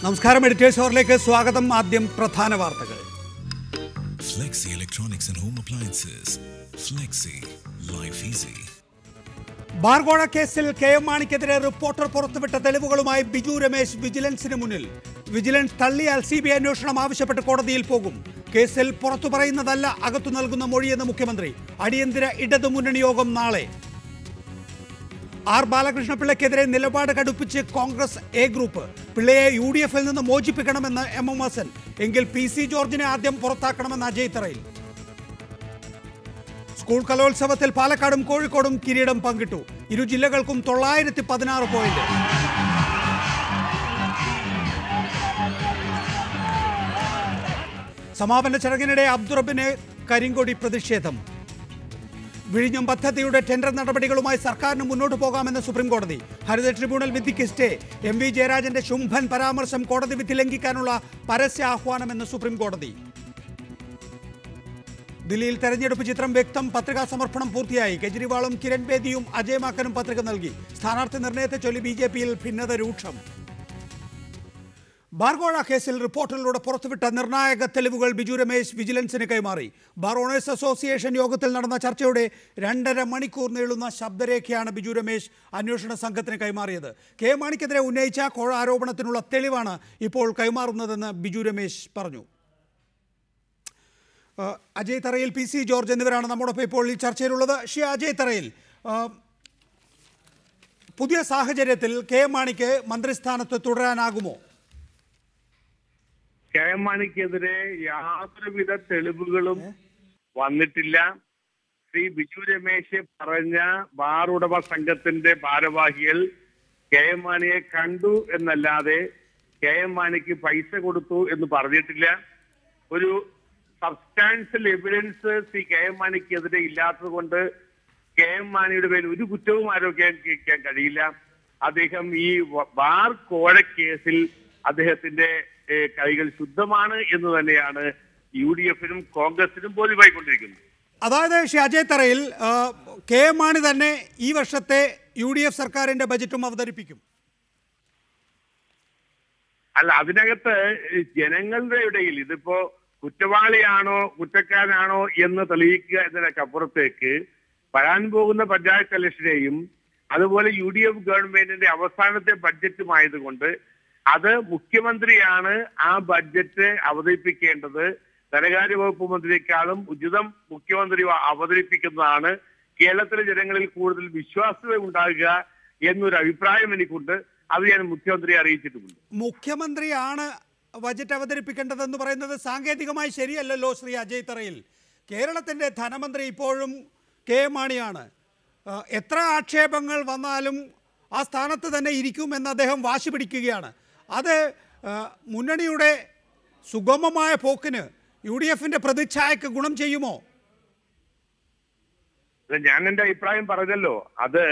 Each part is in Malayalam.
നമസ്കാരം, എഡിറ്റേഴ്സ് ഹോറിലേക്ക് സ്വാഗതം. ആദ്യം പ്രധാന വാർത്തകൾ. Flexi Electronics and Home Appliances. Flexi, life easy. ബാർകോഴ കേസിൽ കെ.എം. മാണിക്കെതിരെ റിപ്പോർട്ടർ പുറത്തുവിട്ട തെളിവുകളുമായി ബിജു രമേശ് വിജിലൻസിന് മുന്നിൽ. വിജിലൻസ് തള്ളിയാൽ CBI അന്വേഷണം ആവശ്യപ്പെട്ട് കോടതിയിൽ പോകും. കേസിൽ പുറത്തു പറയുന്നതല്ല അകത്തു നൽകുന്ന മൊഴിയെന്ന് മുഖ്യമന്ത്രി. അടിയന്തര ഇടതുമുന്നണി യോഗം നാളെ. ആർ ബാലകൃഷ്ണപിള്ളയ്ക്കെതിരെ നിലപാട് കടുപ്പിച്ച് കോൺഗ്രസ് എ ഗ്രൂപ്പ്. പിള്ളയെ UDF-ൽ നിന്ന് മോചിപ്പിക്കണമെന്ന് MM ഹസൻ. എങ്കിൽ PC ജോർജിനെ ആദ്യം പുറത്താക്കണമെന്ന് അജയ് തറയിൽ. സ്കൂൾ കലോത്സവത്തിൽ പാലക്കാടും കോഴിക്കോടും കിരീടം പങ്കിട്ടു. ഇരു ജില്ലകൾക്കും 916 പോയിന്റ്. സമാപന ചടങ്ങിനിടെ അബ്ദുറബിന് കരിങ്കൊടി പ്രതിഷേധം. വിഴിഞ്ഞം പദ്ധതിയുടെ ടെൻഡർ നടപടികളുമായി സർക്കാരിന് മുന്നോട്ട് പോകാമെന്ന് സുപ്രീംകോടതി. ഹരിത ട്രിബ്യൂണൽ വിധിക്ക് സ്റ്റേ. MV ജയരാജന്റെ ശുംഭൻ പരാമർശം കോടതി വിധി ലംഘിക്കാനുള്ള പരസ്യ ആഹ്വാനമെന്ന് സുപ്രീംകോടതി. ദില്ലിയിൽ തെരഞ്ഞെടുപ്പ് ചിത്രം വ്യക്തം. പത്രികാ സമർപ്പണം പൂർത്തിയായി. കെജ്രിവാളും കിരൺ ബേദിയും അജയ് മാക്കനും പത്രിക നൽകി. സ്ഥാനാർത്ഥി നിർണയത്തെ ചൊല്ലി BJP-യിൽ ഭിന്നത രൂക്ഷം. ബാർകോഴ കേസിൽ റിപ്പോർട്ടിലൂടെ പുറത്തുവിട്ട നിർണായക തെളിവുകൾ ബിജു രമേശ് വിജിലൻസിന് കൈമാറി. ബാർ ഓണേഴ്സ് അസോസിയേഷൻ യോഗത്തിൽ നടന്ന ചർച്ചയുടെ 2.5 മണിക്കൂർ നീളുന്ന ശബ്ദരേഖയാണ് ബിജു രമേശ് അന്വേഷണ സംഘത്തിന് കൈമാറിയത്. കെ.എം. മാണിക്കെതിരെ ഉന്നയിച്ച കോഴ ആരോപണത്തിനുള്ള തെളിവാണ് ഇപ്പോൾ കൈമാറുന്നതെന്ന് ബിജു രമേശ് പറഞ്ഞു. അജയ് തറയിൽ, PC ജോർജ് എന്നിവരാണ് നമ്മോടൊപ്പം ഇപ്പോൾ ഈ ചർച്ചയിലുള്ളത്. അജയ് തറയിൽ, പുതിയ സാഹചര്യത്തിൽ കെ.എം. മാണിക്ക് മന്ത്രിസ്ഥാനത്ത് തുടരാനാകുമോ? കെ.എം. മാണിക്കെതിരെ യാതൊരുവിധ തെളിവുകളും വന്നിട്ടില്ല. ശ്രീ ബിജു രമേശ് പറഞ്ഞ ബാർ ഉടമ സംഘത്തിന്റെ ഭാരവാഹികൾ കെ.എം. മാണിയെ കണ്ടു എന്നല്ലാതെ കെ.എം. മാണിക്ക് പൈസ കൊടുത്തു എന്ന് പറഞ്ഞിട്ടില്ല. ഒരു സബ്സ്റ്റാൻഷ്യൽ എവിഡൻസ് ശ്രീ കെ.എം. മാണിക്കെതിരെ ഇല്ലാത്തത് കൊണ്ട് കെ.എം. മാണിയുടെ പേരിൽ ഒരു കുറ്റവും ആരോപിക്കാൻ കഴിയില്ല. അദ്ദേഹം ഈ ബാർ കോഴ കേസിൽ അദ്ദേഹത്തിന്റെ കൈകൾ ശുദ്ധമാണ് എന്ന് തന്നെയാണ് UDF-നും കോൺഗ്രസിനും ബോധ്യമായിക്കൊണ്ടിരിക്കുന്നത്. അതായത് അജയ് തറയിൽ, കെ.എം. മാണി തന്നെ ഈ വർഷത്തെ UDF സർക്കാരിന്റെ ബജറ്റും അവതരിപ്പിക്കും. അല്ല, അതിനകത്ത് ജനങ്ങളുടെ ഇടയിൽ ഇതിപ്പോ കുറ്റവാളിയാണോ കുറ്റക്കാരനാണോ എന്ന് തെളിയിക്കുക എന്നതിനപ്പുറത്തേക്ക് വരാൻ പോകുന്ന പഞ്ചായത്ത് ഇലക്ഷനെയും അതുപോലെ UDF ഗവൺമെന്റിന്റെ അവസാനത്തെ ബഡ്ജറ്റുമായതുകൊണ്ട് അത് മുഖ്യമന്ത്രിയാണ് ആ ബഡ്ജറ്റ് അവതരിപ്പിക്കേണ്ടത്. ധനകാര്യ വകുപ്പ് മന്ത്രിയെക്കാളും ഉചിതം മുഖ്യമന്ത്രി അവതരിപ്പിക്കുന്നതാണ് കേരളത്തിലെ ജനങ്ങളിൽ കൂടുതൽ വിശ്വാസ്യത ഉണ്ടാകുക എന്നൊരു അഭിപ്രായം എനിക്കുണ്ട്. അത് ഞാൻ മുഖ്യമന്ത്രിയെ അറിയിച്ചിട്ടുമുണ്ട്. മുഖ്യമന്ത്രിയാണ് ബജറ്റ് അവതരിപ്പിക്കേണ്ടതെന്ന് പറയുന്നത് സാങ്കേതികമായി ശരിയല്ലല്ലോ ശ്രീ അജയ് തറയിൽ. കേരളത്തിന്റെ ധനമന്ത്രി ഇപ്പോഴും കെ.എം. മാണിയാണ്. എത്ര ആക്ഷേപങ്ങൾ വന്നാലും ആ സ്ഥാനത്ത് തന്നെ ഇരിക്കുമെന്ന് അദ്ദേഹം വാശി പിടിക്കുകയാണ്. അത് മുന്നണിയുടെ സുഗമമായ പോക്കിന് UDF-ന്റെ പ്രതിച്ഛായക്ക് ഗുണം ചെയ്യുമോ? ഞാൻ എന്റെ അഭിപ്രായം പറഞ്ഞല്ലോ. അത്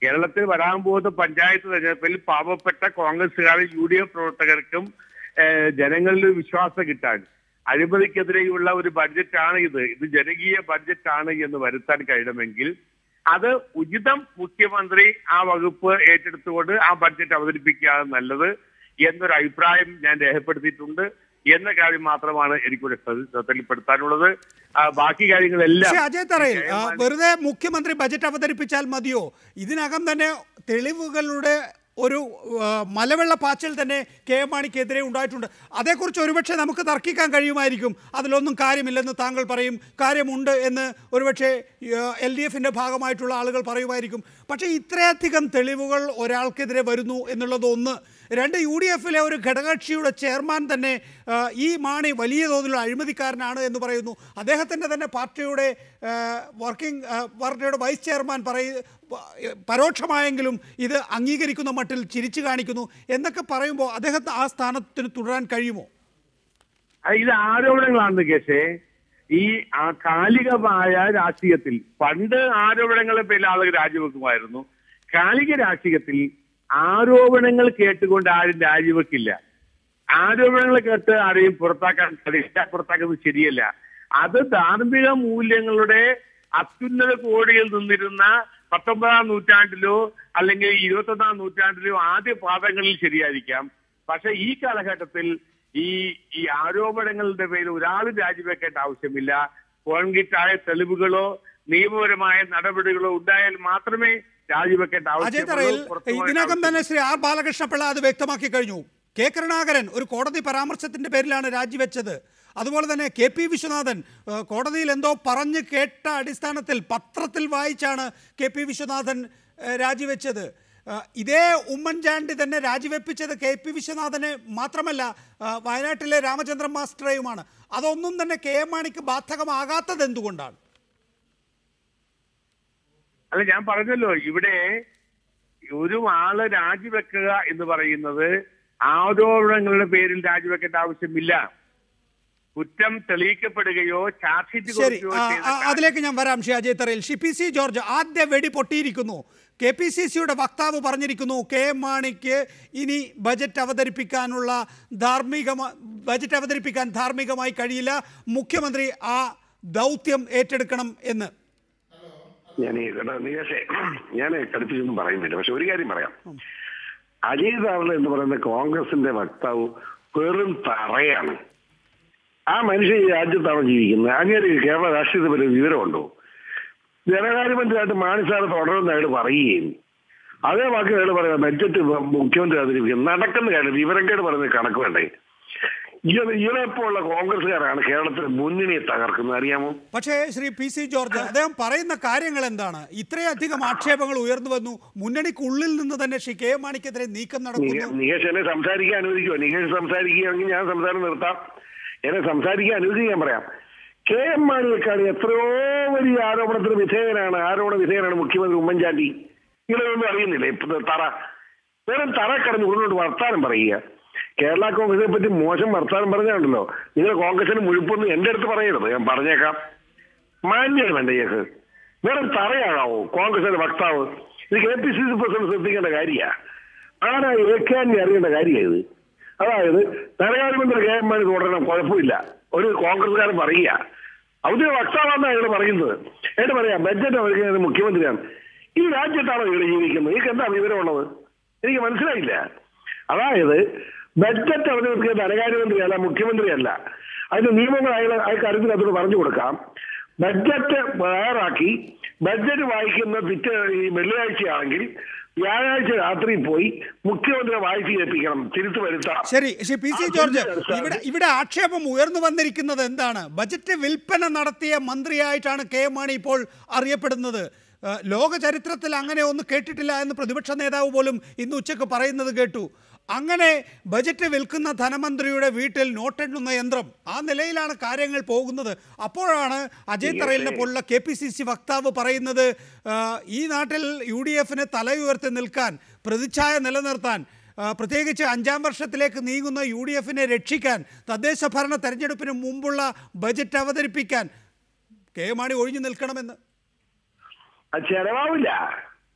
കേരളത്തിൽ വരാൻ പോകുന്ന പഞ്ചായത്ത് തെരഞ്ഞെടുപ്പിൽ പാവപ്പെട്ട കോൺഗ്രസുകാരും UDF പ്രവർത്തകർക്കും ജനങ്ങളിൽ വിശ്വാസം കിട്ടാൻ അഴിമതിക്കെതിരെയുള്ള ഒരു ബഡ്ജറ്റാണ് ഇത് ജനകീയ ബഡ്ജറ്റാണ് എന്ന് വരുത്താൻ കഴിയണമെങ്കിൽ അത് ഉചിതം മുഖ്യമന്ത്രി ആ വകുപ്പ് ഏറ്റെടുത്തുകൊണ്ട് ആ ബഡ്ജറ്റ് അവതരിപ്പിക്കുകയാണ് നല്ലത് എന്നൊരു അഭിപ്രായം ഞാൻ രേഖപ്പെടുത്തിയിട്ടുണ്ട് എന്ന കാര്യം മാത്രമാണ് എനിക്കിവിടെ ശ്രദ്ധയിൽപ്പെടുത്താനുള്ളത്. ബാക്കി കാര്യങ്ങളെല്ലാം അജയ് തറയിൽ, വെറുതെ മുഖ്യമന്ത്രി ബജറ്റ് അവതരിപ്പിച്ചാൽ മതിയോ? ഇതിനകം തന്നെ തെളിവുകളുടെ ഒരു മലവെള്ള പാച്ചൽ തന്നെ കെ.എം. മാണിക്കെതിരെ ഉണ്ടായിട്ടുണ്ട്. അതേക്കുറിച്ച് ഒരുപക്ഷെ നമുക്ക് തർക്കിക്കാൻ കഴിയുമായിരിക്കും. അതിലൊന്നും കാര്യമില്ലെന്ന് താങ്കൾ പറയും, കാര്യമുണ്ട് എന്ന് ഒരുപക്ഷെ LDF-ന്റെ ഭാഗമായിട്ടുള്ള ആളുകൾ പറയുമായിരിക്കും. പക്ഷേ ഇത്രയധികം തെളിവുകൾ ഒരാൾക്കെതിരെ വരുന്നു എന്നുള്ളത് ഒന്ന്. 2, UDF-ലെ ഒരു ഘടകകക്ഷിയുടെ ചെയർമാൻ തന്നെ ഈ മാണി വലിയ തോതിലുള്ള അഴിമതിക്കാരനാണ് എന്ന് പറയുന്നു. അദ്ദേഹത്തിൻ്റെ തന്നെ പാർട്ടിയുടെ പാർട്ടിയുടെ വൈസ് ചെയർമാൻ പരോക്ഷമായെങ്കിലും ഇത് അംഗീകരിക്കുന്ന മട്ടിൽ ചിരിച്ചു കാണിക്കുന്നു എന്നൊക്കെ പറയുമ്പോൾ അദ്ദേഹത്തിന് ആ സ്ഥാനത്തിന് തുടരാൻ കഴിയുമോ? ഇത് ആരോപണങ്ങളാണ് കേസേ. ഈ കാലികമായ രാഷ്ട്രീയത്തിൽ പണ്ട് ആരോപണങ്ങളെ പേരിൽ ആളുകൾ രാജിവെക്കുമായിരുന്നു. കാലിക രാഷ്ട്രീയത്തിൽ ആരോപണങ്ങൾ കേട്ടുകൊണ്ട് ആരും രാജിവെക്കില്ല. ആരോപണങ്ങൾ കേട്ട് ആരെയും പുറത്താക്കുന്നത് ശരിയല്ല. അത് ധാർമ്മിക മൂല്യങ്ങളുടെ അത്യുന്നത കോടിയിൽ നിന്നിരുന്ന 19ാം നൂറ്റാണ്ടിലോ അല്ലെങ്കിൽ 21ാം നൂറ്റാണ്ടിലോ ആദ്യ പാദങ്ങളിൽ ശരിയായിരിക്കാം. പക്ഷെ ഈ കാലഘട്ടത്തിൽ ഈ ആരോപണങ്ങളുടെ പേരിൽ ഒരാളും രാജിവെക്കേണ്ട ആവശ്യമില്ല. കോൺക്രീറ്റായ തെളിവുകളോ നിയമപരമായ നടപടികളോ ഉണ്ടായാൽ മാത്രമേ രാജിവെക്കേണ്ട ആവശ്യമുള്ളൂ. ഇതിനകം തന്നെ ശ്രീ ആർ ബാലകൃഷ്ണപിള്ള അത് വ്യക്തമാക്കി കഴിഞ്ഞു. കെ കരുണാകരൻ ഒരു കോടതി പരാമർശത്തിന്റെ പേരിലാണ് രാജിവെച്ചത്. അതുപോലെ തന്നെ കെ പി വിശ്വനാഥൻ കോടതിയിൽ എന്തോ പറഞ്ഞു കേട്ട അടിസ്ഥാനത്തിൽ പത്രത്തിൽ വായിച്ചാണ് കെ പി വിശ്വനാഥൻ രാജിവെച്ചത്. ഇതേ ഉമ്മൻചാണ്ടി തന്നെ രാജിവെപ്പിച്ചത് കെ പി വിശ്വനാഥനെ മാത്രമല്ല, വയനാട്ടിലെ രാമചന്ദ്രൻ മാസ്റ്ററേയുമാണ്. അതൊന്നും തന്നെ കെ എം മാണിക്ക് ബാധകമാകാത്തത് എന്തുകൊണ്ടാണ്? അല്ല, ഞാൻ പറഞ്ഞല്ലോ, ഇവിടെ ഒരു ആള് രാജിവെക്കുക എന്ന് പറയുന്നത് ആരോപണങ്ങളുടെ പേരിൽ രാജിവെക്കേണ്ട ആവശ്യമില്ല. കുറ്റം തെളിയിക്കപ്പെടുകയോ ചാർജ് ഷീറ്റ് അതിലേക്ക് ഞാൻ വരാം. ശ്രീ അജയ് തറയിൽ, ശ്രീ പി സി ജോർജ്, ആദ്യ വെടി പൊട്ടിയിരിക്കുന്നു. കെ പി സി സിയുടെ വക്താവ് പറഞ്ഞിരിക്കുന്നു കെ എം മാണിക്ക് ഇനി ബജറ്റ് അവതരിപ്പിക്കാൻ ധാർമ്മികമായി കഴിയില്ല, മുഖ്യമന്ത്രി ആ ദൗത്യം ഏറ്റെടുക്കണം എന്ന്. ഞാൻ കടുപ്പിച്ചൊന്നും പറയുന്നില്ല, പക്ഷെ ഒരു കാര്യം പറയാം. അജയ് റാവൽ എന്ന് പറയുന്ന കോൺഗ്രസിന്റെ വക്താവ് വെറും തറയാണ്. ആ മനുഷ്യൻ ഈ രാജ്യത്താണ് ജീവിക്കുന്നത്. അങ്ങനെ കേരള രാഷ്ട്രീയത്തെ പറ്റി വിവരമുണ്ടോ? ധനകാര്യമന്ത്രിയായിട്ട് മാണി സാറ് തുടരുന്ന അയാൾ പറയുകയും അതേ വാക്ക് അയാൾ പറയാം ബഡ്ജറ്റ് മുഖ്യമന്ത്രി അവതരിപ്പിക്കും. നടക്കുന്ന കാര്യം വിവരക്കേട് പറയുന്നത് കണക്ക് വേണ്ടേ? ഇയാളെപ്പോലുള്ള കോൺഗ്രസ്സുകാരാണ് കേരളത്തിൽ മുന്നണിയെ തകർക്കുന്നത്, അറിയാമോ? പക്ഷേ ശ്രീ പി സി ജോർജ്, അദ്ദേഹം പറയുന്ന കാര്യങ്ങൾ എന്താണ്? ഇത്രയധികം ആക്ഷേപങ്ങൾ ഉയർന്നു വന്നു, മുന്നണിക്കുള്ളിൽ നിന്ന് തന്നെ ശ്രീ കെ എം മാണിക്കെതിരെ നീക്കം നടക്കുന്നു. നികേഷ് എന്നെ സംസാരിക്കാൻ അനുവദിക്കുമോ? നികേഷ് സംസാരിക്കുകയാണെങ്കിൽ ഞാൻ സംസാരം നിർത്താം. എന്നെ സംസാരിക്കാൻ അനുവദിക്കാൻ പറയാം. കെ എം മാണിയേക്കാൾ എത്രയോ വലിയ ആരോപണ വിധേയനാണ് മുഖ്യമന്ത്രി ഉമ്മൻചാണ്ടി. ഇതൊന്നും അറിയുന്നില്ലേ? തറ വെറും തറ കടന്ന് ഉള്ളോട്ട് വർത്താനം പറയുക. കേരള കോൺഗ്രസിനെ പറ്റി മോശം വർത്താനം പറഞ്ഞാണല്ലോ. നിങ്ങൾ കോൺഗ്രസിന് മുഴുപ്പൊന്നും എന്റെ അടുത്ത് പറയരുത്, ഞാൻ പറഞ്ഞേക്കാം. മാന്യം വേണ്ട ഇയാൾക്ക്. വെറും തറയാകാവോ കോൺഗ്രസിന്റെ വക്താവ്? ഇത് K P C C president ശ്രദ്ധിക്കേണ്ട കാര്യമാണ്. ആരാ ഏക്കാനി അറിയേണ്ട കാര്യമാണ് ഇത്. അതായത് ധനകാര്യമന്ത്രി കെ എം മാണി തുടരണം, കുഴപ്പമില്ല. ഒരു കോൺഗ്രസ്സുകാരൻ പറയുക ഔദ്യോഗിക വക്താവാണ് അയാൾ പറയുന്നത്. എന്നിട്ട് പറയാം ബഡ്ജറ്റ് അവതരിപ്പിക്കുന്നത് മുഖ്യമന്ത്രിയാണ്. ഈ രാജ്യത്താണോ ഇവിടെ ജീവിക്കുന്നത്? എനിക്ക് എന്താ വിവരമുള്ളത്? എനിക്ക് മനസ്സിലായില്ല. അതായത് ബഡ്ജറ്റ് അവതരിപ്പിക്കുന്ന ധനകാര്യമന്ത്രിയല്ല, മുഖ്യമന്ത്രിയല്ല. അതിന്റെ നിയമങ്ങൾ അയാൾ കാര്യത്തിൽ അതോട് പറഞ്ഞു കൊടുക്കാം. ബഡ്ജറ്റ് തയ്യാറാക്കി ബഡ്ജറ്റ് വായിക്കുന്ന വെള്ളിയാഴ്ചയാണെങ്കിൽ വ്യാഴാഴ്ച രാത്രി പോയി മുഖ്യമന്ത്രിയെ വായിച്ച് കേൾപ്പിക്കണം, തിരുത്തു വരുത്താം. ശരി, ശ്രീ പി സി ജോർജ്, ഇവിടെ ആക്ഷേപം ഉയർന്നു വന്നിരിക്കുന്നത് എന്താണ്? ബജറ്റ് വിൽപ്പന നടത്തിയ മന്ത്രിയായിട്ടാണ് കെ എം മാണി ഇപ്പോൾ അറിയപ്പെടുന്നത്. ലോക ചരിത്രത്തിൽ അങ്ങനെ ഒന്നും കേട്ടിട്ടില്ല എന്ന് പ്രതിപക്ഷ നേതാവ് പോലും ഇന്ന് ഉച്ചയ്ക്ക് പറയുന്നത് കേട്ടു. അങ്ങനെ ബജറ്റ് വിൽക്കുന്ന ധനമന്ത്രിയുടെ വീട്ടിൽ നോട്ടെണ്ണുന്ന യന്ത്രം, ആ നിലയിലാണ് കാര്യങ്ങൾ പോകുന്നത്. അപ്പോഴാണ് അജയ് തറയിലിനെ പോലുള്ള കെ പി സി സി വക്താവ് പറയുന്നത് ഈ നാട്ടിൽ UDF-ന് തലയുയർത്തി നിൽക്കാൻ, പ്രതിച്ഛായ നിലനിർത്താൻ, പ്രത്യേകിച്ച് 5ാം വർഷത്തിലേക്ക് നീങ്ങുന്ന UDF-നെ രക്ഷിക്കാൻ, തദ്ദേശ ഭരണ തെരഞ്ഞെടുപ്പിന് മുമ്പുള്ള ബജറ്റ് അവതരിപ്പിക്കാൻ കെ എം മാണി ഒഴിഞ്ഞു നിൽക്കണമെന്ന്. അത് ചെലവാവില്ല.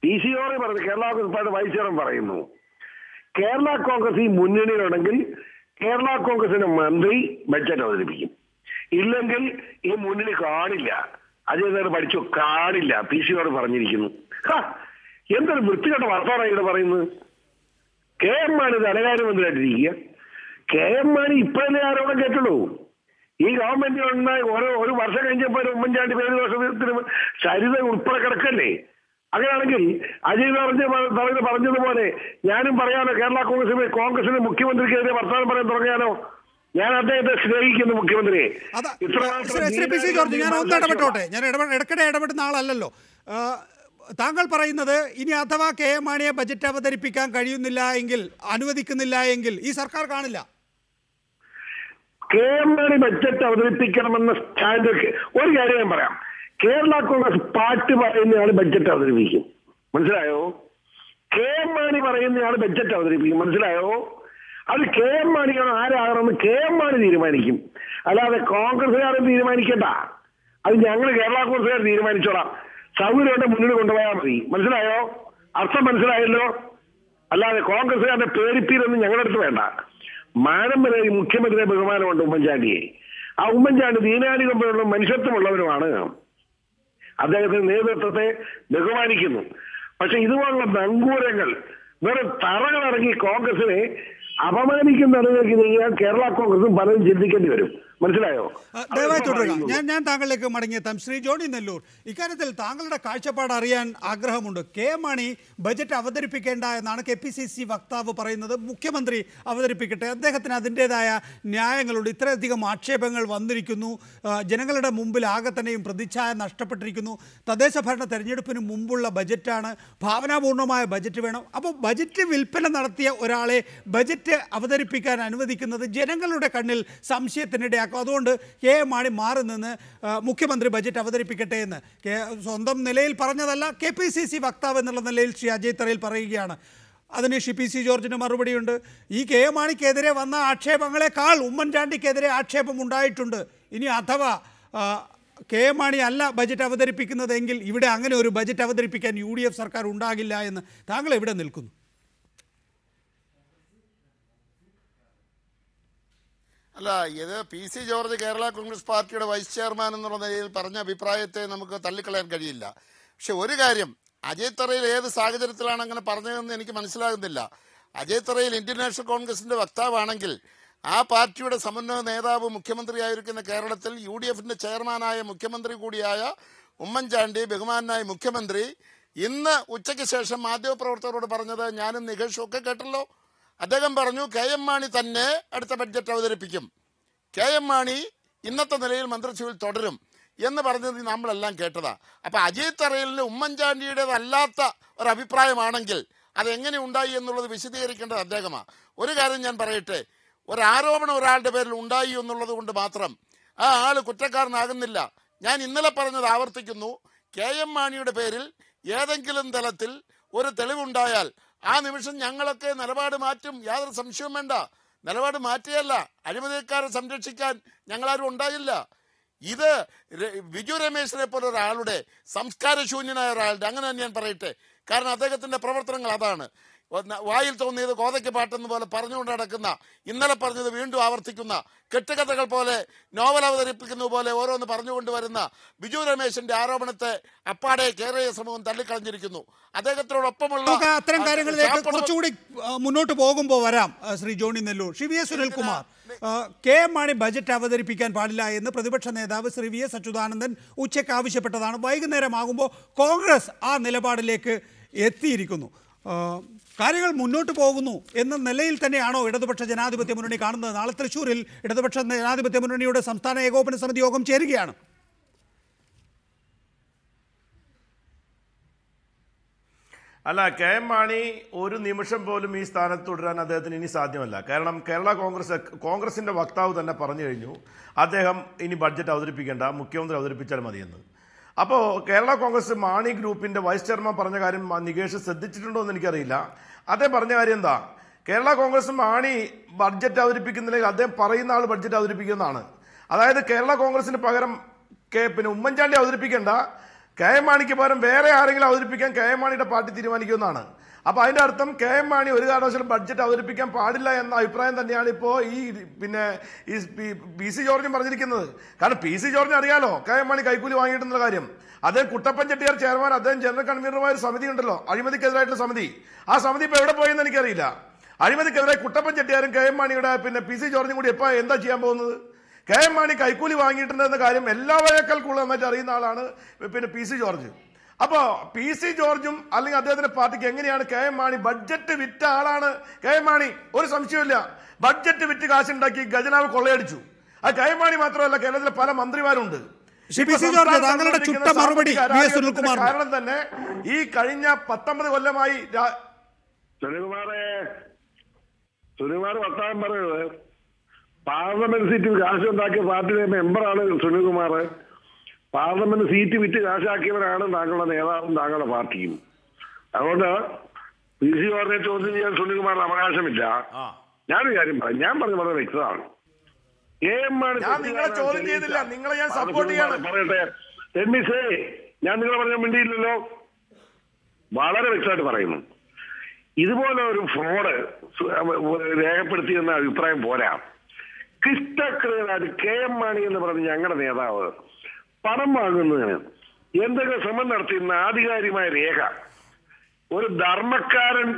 PCO പറഞ്ഞു, കേരള കോൺഗ്രസ് വൈസ് ചെയർമാൻ പറയുന്നു. കേരള കോൺഗ്രസ് ഈ മുന്നണിയിലുണ്ടെങ്കിൽ കേരള കോൺഗ്രസിന്റെ മന്ത്രി ബഡ്ജറ്റ് അവതരിപ്പിക്കും. ഇല്ലെങ്കിൽ ഈ മുന്നണി കാണില്ല. അജയ് പഠിച്ചു കാണില്ല. PCO പറഞ്ഞിരിക്കുന്നു. എന്തൊരു വൃത്തികെട്ട വർത്തമാനമാണ് ഇവിടെ പറയുന്നത്. കെ എം മാണി ധനകാര്യമന്ത്രിയായിട്ടിരിക്കുക. കെ എം മാണി ഇപ്പോഴല്ലേ ആരോപണം കേട്ടുള്ളൂ. ഈ ഗവൺമെന്റ് ഒരു വർഷം കഴിഞ്ഞപ്പോൾ ഉമ്മൻചാണ്ടി പേര് ദോഷത്തിന് ചരിത ഉൾപ്പെടെ കിടക്കല്ലേ. അങ്ങനെയാണെങ്കിൽ അജയ് പറഞ്ഞതുപോലെ ഞാനും പറയാനോ കേരള കോൺഗ്രസിന്റെ മുഖ്യമന്ത്രിക്കെതിരെ വർത്തമാനം പറയാൻ തുടങ്ങിയാലോ? ഞാൻ അദ്ദേഹത്തെ സ്നേഹിക്കുന്നു മുഖ്യമന്ത്രിയെ. ഞാൻ ഇടയ്ക്കിടെ ഇടപെടുന്ന ആളല്ലല്ലോ. താങ്കൾ പറയുന്നത് ഇനി അഥവാ കെ എം മാണിയെ ബജറ്റ് അവതരിപ്പിക്കാൻ കഴിയുന്നില്ല എങ്കിൽ, അനുവദിക്കുന്നില്ല എങ്കിൽ ഈ സർക്കാർ കാണില്ല. കെ എം മാണി ബഡ്ജറ്റ് അവതരിപ്പിക്കണമെന്ന സ്റ്റാൻഡ് ഒരു കാര്യം ഞാൻ പറയാം. കേരള കോൺഗ്രസ് പാർട്ടി പറയുന്നയാൾ ബഡ്ജറ്റ് അവതരിപ്പിക്കും, മനസ്സിലായോ? കെ എം മാണി പറയുന്നയാൾ ബഡ്ജറ്റ് അവതരിപ്പിക്കും, മനസ്സിലായോ? അത് കെ എം മാണിയാണ് ആരാകണമെന്ന് കെ എം മാണി തീരുമാനിക്കും, അല്ലാതെ കോൺഗ്രസ്സുകാരൻ തീരുമാനിക്കണ്ട. അത് ഞങ്ങൾ കേരള കോൺഗ്രസ്സുകാർ തീരുമാനിച്ചോളാം. സൗകര്യമായിട്ട് മുന്നിൽ കൊണ്ടുപോയാൽ മതി, മനസ്സിലായോ? അർത്ഥം മനസ്സിലായല്ലോ? അല്ലാതെ കോൺഗ്രസ്സുകാരുടെ പേരിപ്പീരൊന്നും ഞങ്ങളുടെ അടുത്ത് വേണ്ട. മാനം വരെ മുഖ്യമന്ത്രിയെ ബഹുമാനമുണ്ട് ഉമ്മൻചാണ്ടിയെ. ആ ഉമ്മൻചാണ്ടി ദീനാനുകമ്പയുള്ള മനുഷ്യത്വമുള്ളവരുമാണ്. അദ്ദേഹത്തിന്റെ നേതൃത്വത്തെ ബഹുമാനിക്കുന്നു. പക്ഷെ ഇതുപോലുള്ള നങ്കൂരങ്ങൾ, വെറും തറകളിറങ്ങി കോൺഗ്രസിനെ അപമാനിക്കുന്ന നിലയിലേക്ക് നീങ്ങിയാൽ കേരള കോൺഗ്രസും പലരും ചിന്തിക്കേണ്ടി വരും. മനസ്സിലായോ? ദയവായി തുടരുക. ഞാൻ താങ്കളിലേക്ക് മടങ്ങിയെത്താം. ശ്രീ ജോണി നെല്ലൂർ, ഇക്കാര്യത്തിൽ താങ്കളുടെ കാഴ്ചപ്പാട് അറിയാൻ ആഗ്രഹമുണ്ട്. കെ മാണി ബജറ്റ് അവതരിപ്പിക്കേണ്ട എന്നാണ് KPCC വക്താവ് പറയുന്നത്. മുഖ്യമന്ത്രി അവതരിപ്പിക്കട്ടെ, അദ്ദേഹത്തിന് അതിൻ്റെതായ ന്യായങ്ങളുണ്ട്. ഇത്രയധികം ആക്ഷേപങ്ങൾ വന്നിരിക്കുന്നു, ജനങ്ങളുടെ മുമ്പിൽ ആകെ തന്നെയും പ്രതിച്ഛായ നഷ്ടപ്പെട്ടിരിക്കുന്നു. തദ്ദേശ ഭരണ തെരഞ്ഞെടുപ്പിന് മുമ്പുള്ള ബജറ്റാണ്, ഭാവനാപൂർണ്ണമായ ബജറ്റ് വേണം. അപ്പോൾ ബജറ്റ് വിൽപ്പന നടത്തിയ ഒരാളെ ബജറ്റ് അവതരിപ്പിക്കാൻ അനുവദിക്കുന്നത് ജനങ്ങളുടെ കണ്ണിൽ സംശയത്തിനിടയാക്കും. അതുകൊണ്ട് കെ മാണി മാറി നിന്ന് മുഖ്യമന്ത്രി ബജറ്റ് അവതരിപ്പിക്കട്ടെ എന്ന് സ്വന്തം നിലയിൽ പറഞ്ഞതല്ല, KPCC വക്താവ് എന്നുള്ള നിലയിൽ ശ്രീ അജയ് തറയിൽ പറയുകയാണ്. അതിന് PC ജോർജിന് മറുപടിയുണ്ട്. ഈ കെ മാണിക്കെതിരെ വന്ന ആക്ഷേപങ്ങളെക്കാൾ ഉമ്മൻചാണ്ടിക്കെതിരെ ആക്ഷേപം ഉണ്ടായിട്ടുണ്ട്. ഇനി അഥവാ കെ മാണി അല്ല ബജറ്റ് അവതരിപ്പിക്കുന്നതെങ്കിൽ ഇവിടെ അങ്ങനെ ഒരു ബജറ്റ് അവതരിപ്പിക്കാൻ UDF സർക്കാർ ഉണ്ടാകില്ല എന്ന് താങ്കൾ എവിടെ നിൽക്കുന്നു? അല്ല, ഇത് PC ജോർജ് കേരള കോൺഗ്രസ് പാർട്ടിയുടെ വൈസ് ചെയർമാൻ എന്നുള്ള നിലയിൽ പറഞ്ഞ അഭിപ്രായത്തെ നമുക്ക് തള്ളിക്കളയാൻ കഴിയില്ല. പക്ഷെ ഒരു കാര്യം, അജയ് തറയിൽ ഏത് സാഹചര്യത്തിലാണ് അങ്ങനെ പറഞ്ഞതെന്ന് എനിക്ക് മനസ്സിലാകുന്നില്ല. അജയ് തറയിൽ ഇന്ത്യൻ നാഷണൽ കോൺഗ്രസിൻ്റെ വക്താവാണെങ്കിൽ ആ പാർട്ടിയുടെ സമന്വയ നേതാവ് മുഖ്യമന്ത്രിയായിരിക്കുന്ന കേരളത്തിൽ UDFിൻ്റെ ചെയർമാനായ മുഖ്യമന്ത്രി കൂടിയായ ഉമ്മൻചാണ്ടി, ബഹുമാനായ മുഖ്യമന്ത്രി, ഇന്ന് ഉച്ചയ്ക്ക് ശേഷം മാധ്യമപ്രവർത്തകരോട് പറഞ്ഞത് ഞാനും നികേഷും ഒക്കെ കേട്ടല്ലോ. അദ്ദേഹം പറഞ്ഞു KM മാണി തന്നെ അടുത്ത ബഡ്ജറ്റ് അവതരിപ്പിക്കും, KM മാണി ഇന്നത്തെ നിലയിൽ മന്ത്രിസഭയിൽ തുടരും എന്ന് പറഞ്ഞത് നമ്മളെല്ലാം കേട്ടതാ. അപ്പം അജയ് തറയിലിന് ഉമ്മൻചാണ്ടിയുടേതല്ലാത്ത ഒരു അഭിപ്രായമാണെങ്കിൽ അതെങ്ങനെ ഉണ്ടായി എന്നുള്ളത് വിശദീകരിക്കേണ്ടത് അദ്ദേഹമാണ്. ഒരു കാര്യം ഞാൻ പറയട്ടെ, ഒരാരോപണം ഒരാളുടെ പേരിൽ ഉണ്ടായി എന്നുള്ളത് കൊണ്ട് മാത്രം ആ ആൾ കുറ്റക്കാരനാകുന്നില്ല. ഞാൻ ഇന്നലെ പറഞ്ഞത് ആവർത്തിക്കുന്നു, KM മാണിയുടെ പേരിൽ ഏതെങ്കിലും തലത്തിൽ ഒരു തെളിവുണ്ടായാൽ ആ നിമിഷം ഞങ്ങളൊക്കെ നിലപാട് മാറ്റും, യാതൊരു സംശയവും വേണ്ട. നിലപാട് മാറ്റിയല്ല, അഴിമതിക്കാരെ സംരക്ഷിക്കാൻ ഞങ്ങളാരും ഉണ്ടായില്ല. ഇത് ബിജു രമേശിനെ പോലെ ഒരാളുടെ, സംസ്കാരശൂന്യനായ ഒരാളുടെ, അങ്ങനെ തന്നെ ഞാൻ പറയട്ടെ, കാരണം അദ്ദേഹത്തിൻ്റെ പ്രവർത്തനങ്ങൾ അതാണ്. വായിൽ തോന്നിയത് കോതയ്ക്ക് പാട്ടെന്ന് പോലെ പറഞ്ഞുകൊണ്ട് നടക്കുന്ന, ഇന്നലെ പറഞ്ഞത് വീണ്ടും ആവർത്തിക്കുന്ന, കെട്ടുകഥകൾ പോലെ നോവൽ അവതരിപ്പിക്കുന്ന പോലെ ഓരോന്ന് പറഞ്ഞുകൊണ്ടുവരുന്ന ബിജു രമേശിന്റെ ആരോപണത്തെ അപ്പാടെ കേരളീയ സമൂഹം തള്ളിക്കളഞ്ഞിരിക്കുന്നു. അദ്ദേഹത്തിനോടൊപ്പമുള്ള അത്തരം കാര്യങ്ങളിലേക്ക് കുറച്ചുകൂടി മുന്നോട്ട് പോകുമ്പോൾ വരാം. Shri Johny Nelloor, Shri VS Sunilkumar, KM Mani budget അവതരിപ്പിക്കാൻ പാടില്ല എന്ന് പ്രതിപക്ഷ നേതാവ് ശ്രീ VS അച്യുതാനന്ദൻ ഉച്ചയ്ക്ക് ആവശ്യപ്പെട്ടതാണ്. വൈകുന്നേരമാകുമ്പോൾ കോൺഗ്രസ് ആ നിലപാടിലേക്ക് എത്തിയിരിക്കുന്നു. കാര്യങ്ങൾ മുന്നോട്ട് പോകുന്നു എന്ന നിലയിൽ തന്നെയാണോ ഇടതുപക്ഷ ജനാധിപത്യ മുന്നണി കാണുന്നത്? നാളെ തൃശ്ശൂരിൽ ഇടതുപക്ഷ ജനാധിപത്യ മുന്നണിയുടെ സംസ്ഥാന ഏകോപന സമിതി യോഗം ചേരുകയാണ്. അല്ല, KM മാണി ഒരു നിമിഷം പോലും ഈ സ്ഥാനത്ത് തുടരാൻ അദ്ദേഹത്തിന് ഇനി സാധ്യമല്ല. കാരണം കേരള കോൺഗ്രസിന്റെ വക്താവ് തന്നെ പറഞ്ഞു കഴിഞ്ഞു, അദ്ദേഹം ഇനി ബഡ്ജറ്റ് അവതരിപ്പിക്കേണ്ട, മുഖ്യമന്ത്രി അവതരിപ്പിച്ചാൽ മതിയെന്ന്. അപ്പോൾ കേരള കോൺഗ്രസ് മാണി ഗ്രൂപ്പിന്റെ വൈസ് ചെയർമാൻ പറഞ്ഞ കാര്യം നികേഷ് ശ്രദ്ധിച്ചിട്ടുണ്ടോ എന്ന് എനിക്കറിയില്ല. അദ്ദേഹം പറഞ്ഞ കാര്യം എന്താ, കേരള കോൺഗ്രസ് മാണി ബഡ്ജറ്റ് അവതരിപ്പിക്കുന്നില്ലെങ്കിൽ അദ്ദേഹം പറയുന്ന ആൾ ബഡ്ജറ്റ് അവതരിപ്പിക്കുന്നതാണ്. അതായത് കേരള കോൺഗ്രസിന് പകരം പിന്നെ ഉമ്മൻചാണ്ടി അവതരിപ്പിക്കേണ്ട, KM മാണിക്ക് പകരം വേറെ ആരെങ്കിലും അവതരിപ്പിക്കാൻ KM മാണിയുടെ പാർട്ടി തീരുമാനിക്കുമെന്നാണ്. അപ്പോൾ അതിന്റെ അർത്ഥം KM മാണി ഒരു കാരണവശാലും ബഡ്ജറ്റ് അവതരിപ്പിക്കാൻ പാടില്ല എന്ന അഭിപ്രായം തന്നെയാണ് ഇപ്പോൾ ഈ PC ജോർജും പറഞ്ഞിരിക്കുന്നത്. കാരണം PC ജോർജിന് അറിയാലോ KM മാണി കൈക്കൂലി വാങ്ങിയിട്ടുള്ള കാര്യം. അദ്ദേഹം കുട്ടപ്പൻ ചെട്ടിയാർ ചെയർമാൻ, അദ്ദേഹം ജനറൽ കൺവീനറുമായ ഒരു സമിതി ഉണ്ടല്ലോ, അഴിമതിക്കെതിരായിട്ടുള്ള സമിതി. ആ സമിതി ഇപ്പോൾ എവിടെ പോയെന്ന് എനിക്കറിയില്ല. അഴിമതിക്കെതിരെ കുട്ടപ്പൻ ചെട്ടിയാരും KM മാണിയുടെ PC ജോർജും കൂടി എപ്പോൾ എന്താ ചെയ്യാൻ പോകുന്നത്? KM മാണി കൈക്കൂലി വാങ്ങിയിട്ടുണ്ടെന്ന കാര്യം എല്ലാവരേക്കാൾ കൂടുതൽ നന്നായിട്ട് അറിയുന്ന ആളാണ് PC ജോർജ്. അപ്പോൾ PC ജോർജും അല്ലെങ്കിൽ അദ്ദേഹത്തിന്റെ പാർട്ടിക്ക് എങ്ങനെയാണ് KM മാണി ബഡ്ജറ്റ് വിറ്റ ആളാണ് KM മാണി, ഒരു സംശയമില്ല. ബഡ്ജറ്റ് വിറ്റ് കാശുണ്ടാക്കി ഖജനാവ് കൊള്ളയടിച്ചു. അത് KM മാണി മാത്രമല്ല, കേരളത്തിലെ പല മന്ത്രിമാരുണ്ട്. കാരണം തന്നെ ഈ കഴിഞ്ഞ 19 കൊല്ലമായി സുനിൽകുമാർ വർത്തമാനം പറയുന്നത്, പാർലമെന്റ് സീറ്റിൽ കാശുണ്ടാക്കിയ പാർട്ടിയിലെ മെമ്പറാണ് സുനിൽകുമാർ. പാർലമെന്റ് സീറ്റ് വിറ്റ് കാശാക്കിയവരാണ് താങ്കളുടെ നേതാവും താങ്കളുടെ പാർട്ടിയും. അതുകൊണ്ട് PC ജോർജിനെ ചോദ്യം ചെയ്യാൻ സുനിൽകുമാറിന് അവകാശമില്ല. ഞാനൊരു കാര്യം പറയാം, ഞാൻ പറഞ്ഞ വളരെ വ്യക്തമാണ്. KM മാണി പറയട്ടെ, ഞാൻ നിങ്ങളെ പറഞ്ഞ മിണ്ടിയില്ലല്ലോ, വളരെ വ്യക്തമായിട്ട് പറയുന്നു. ഇതുപോലെ ഒരു ഫ്രോഡ് രേഖപ്പെടുത്തിയെന്ന അഭിപ്രായം പോരാ. ക്രിസ്റ്റക്ലിയറായിട്ട് KM മാണി എന്ന് പറഞ്ഞ ഞങ്ങളുടെ നേതാവ് പണം വാങ്ങുന്നതിന് എന്തൊക്കെ ശ്രമം നടത്തിയെന്ന ആധികാരികമായ രേഖ ഒരു ധർമ്മക്കാരൻ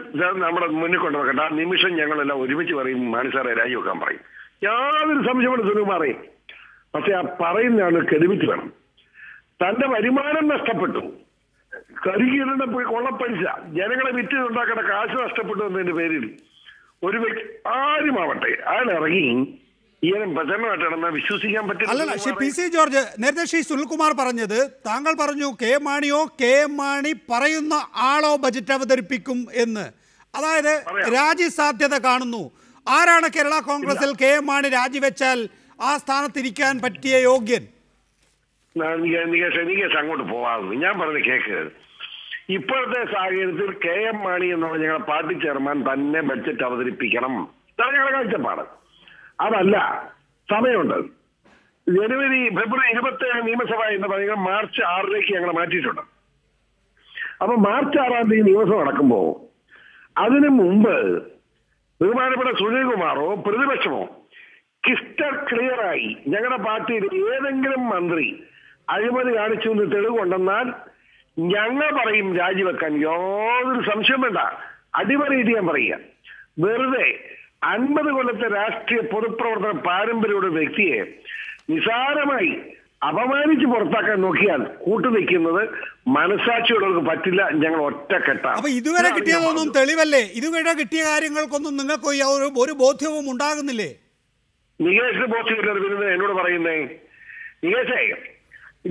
നമ്മുടെ മുന്നിൽ കൊണ്ടുവെക്കട്ടെ. ആ നിമിഷം ഞങ്ങളെല്ലാം ഒരുമിച്ച് പറയും, മാണി സാറെ രാജിവെക്കാൻ പറയും. യാതൊരു സംശയമാണ് സുനിൽ പറയും. പക്ഷെ ആ പറയുന്ന ആള് ക്രെഡിബിലിറ്റി വേണം. തന്റെ വരുമാനം നഷ്ടപ്പെട്ടു, കരികീറിനെ പോയി കൊള്ളപ്പലിശ, ജനങ്ങളെ വിറ്റ് ഉണ്ടാക്കേണ്ട കാശ് നഷ്ടപ്പെട്ടു എന്നതിന്റെ പേരിൽ ഒരു വ്യക്തി ആരുമാവട്ടെ അയാൾ ഇറങ്ങി ഈയനം പ്രചരണമായിട്ടാണെന്ന് വിശ്വസിക്കാൻ പറ്റില്ല. അല്ലല്ല, ശ്രീ പി സി ജോർജ്, നേരത്തെ ശ്രീ സുനിൽകുമാർ പറഞ്ഞത്, താങ്കൾ പറഞ്ഞു കെ എം മാണിയോ കെ എം മാണി പറയുന്ന ആളോ ബജറ്റ് അവതരിപ്പിക്കും എന്ന്. അതായത് രാജി സാധ്യത കാണുന്നു. ആരാണ് കേരള കോൺഗ്രസിൽ കെ എം മാണി രാജിവെച്ചാൽ ആ സ്ഥാനത്തിരിക്കാൻ പറ്റിയ യോഗ്യൻ? നികേഷ് അങ്ങോട്ട് പോകാമെന്ന് ഞാൻ പറഞ്ഞ കേക്ക്. ഇപ്പോഴത്തെ സാഹചര്യത്തിൽ കെ എം മാണി എന്നുള്ള ഞങ്ങളുടെ പാർട്ടി ചെയർമാൻ തന്നെ ബഡ്ജറ്റ് അവതരിപ്പിക്കണം. ഇതാണ് ഞങ്ങളുടെ കാഴ്ചപ്പാട്. അതല്ല, സമയമുണ്ട്. ഫെബ്രുവരി 27 നിയമസഭ എന്ന് പറയുന്നത് മാർച്ച് 6 ഞങ്ങൾ മാറ്റിയിട്ടുണ്ട്. അപ്പൊ മാർച്ച് 6 നിയമസഭ നടക്കുമ്പോ അതിനു മുമ്പ് ബഹുമാനപ്പെട്ട സുനിൽകുമാറോ പ്രതിപക്ഷമോ ക്രിസ്റ്റൽ ക്ലിയറായി ഞങ്ങളുടെ പാർട്ടിയിൽ ഏതെങ്കിലും മന്ത്രി അഴിമതി കാണിച്ചു എന്ന് തെളിവുണ്ടെന്നാൽ ഞങ്ങൾ പറയും രാജിവെക്കാൻ. യാതൊരു സംശയം വേണ്ട. അടിമറിയിട്ട് ഞാൻ പറയുക. വെറുതെ 50 കൊല്ലത്തെ രാഷ്ട്രീയ പൊതുപ്രവർത്തന പാരമ്പര്യമുള്ള വ്യക്തിയെ നിസാരമായി അപമാനിച്ച് പുറത്താക്കാൻ നോക്കിയാൽ കൂട്ടുനിൽക്കുന്നത് മനസാക്ഷിയുള്ളവർക്ക് പറ്റില്ല. ഞങ്ങൾ ഒറ്റക്കെട്ടാണ്. അപ്പൊ ഇതുവരെ കിട്ടിയതൊന്നും തെളിവല്ലേ? ഇതുവരെ കിട്ടിയ കാര്യങ്ങൾക്കൊന്നും നിങ്ങൾക്ക് ഒരു ബോധ്യവും ഉണ്ടാകുന്നില്ലേ? നികേഷിന് ബോധ്യമില്ല എന്നോട് പറയുന്നേ. നികേഷേ,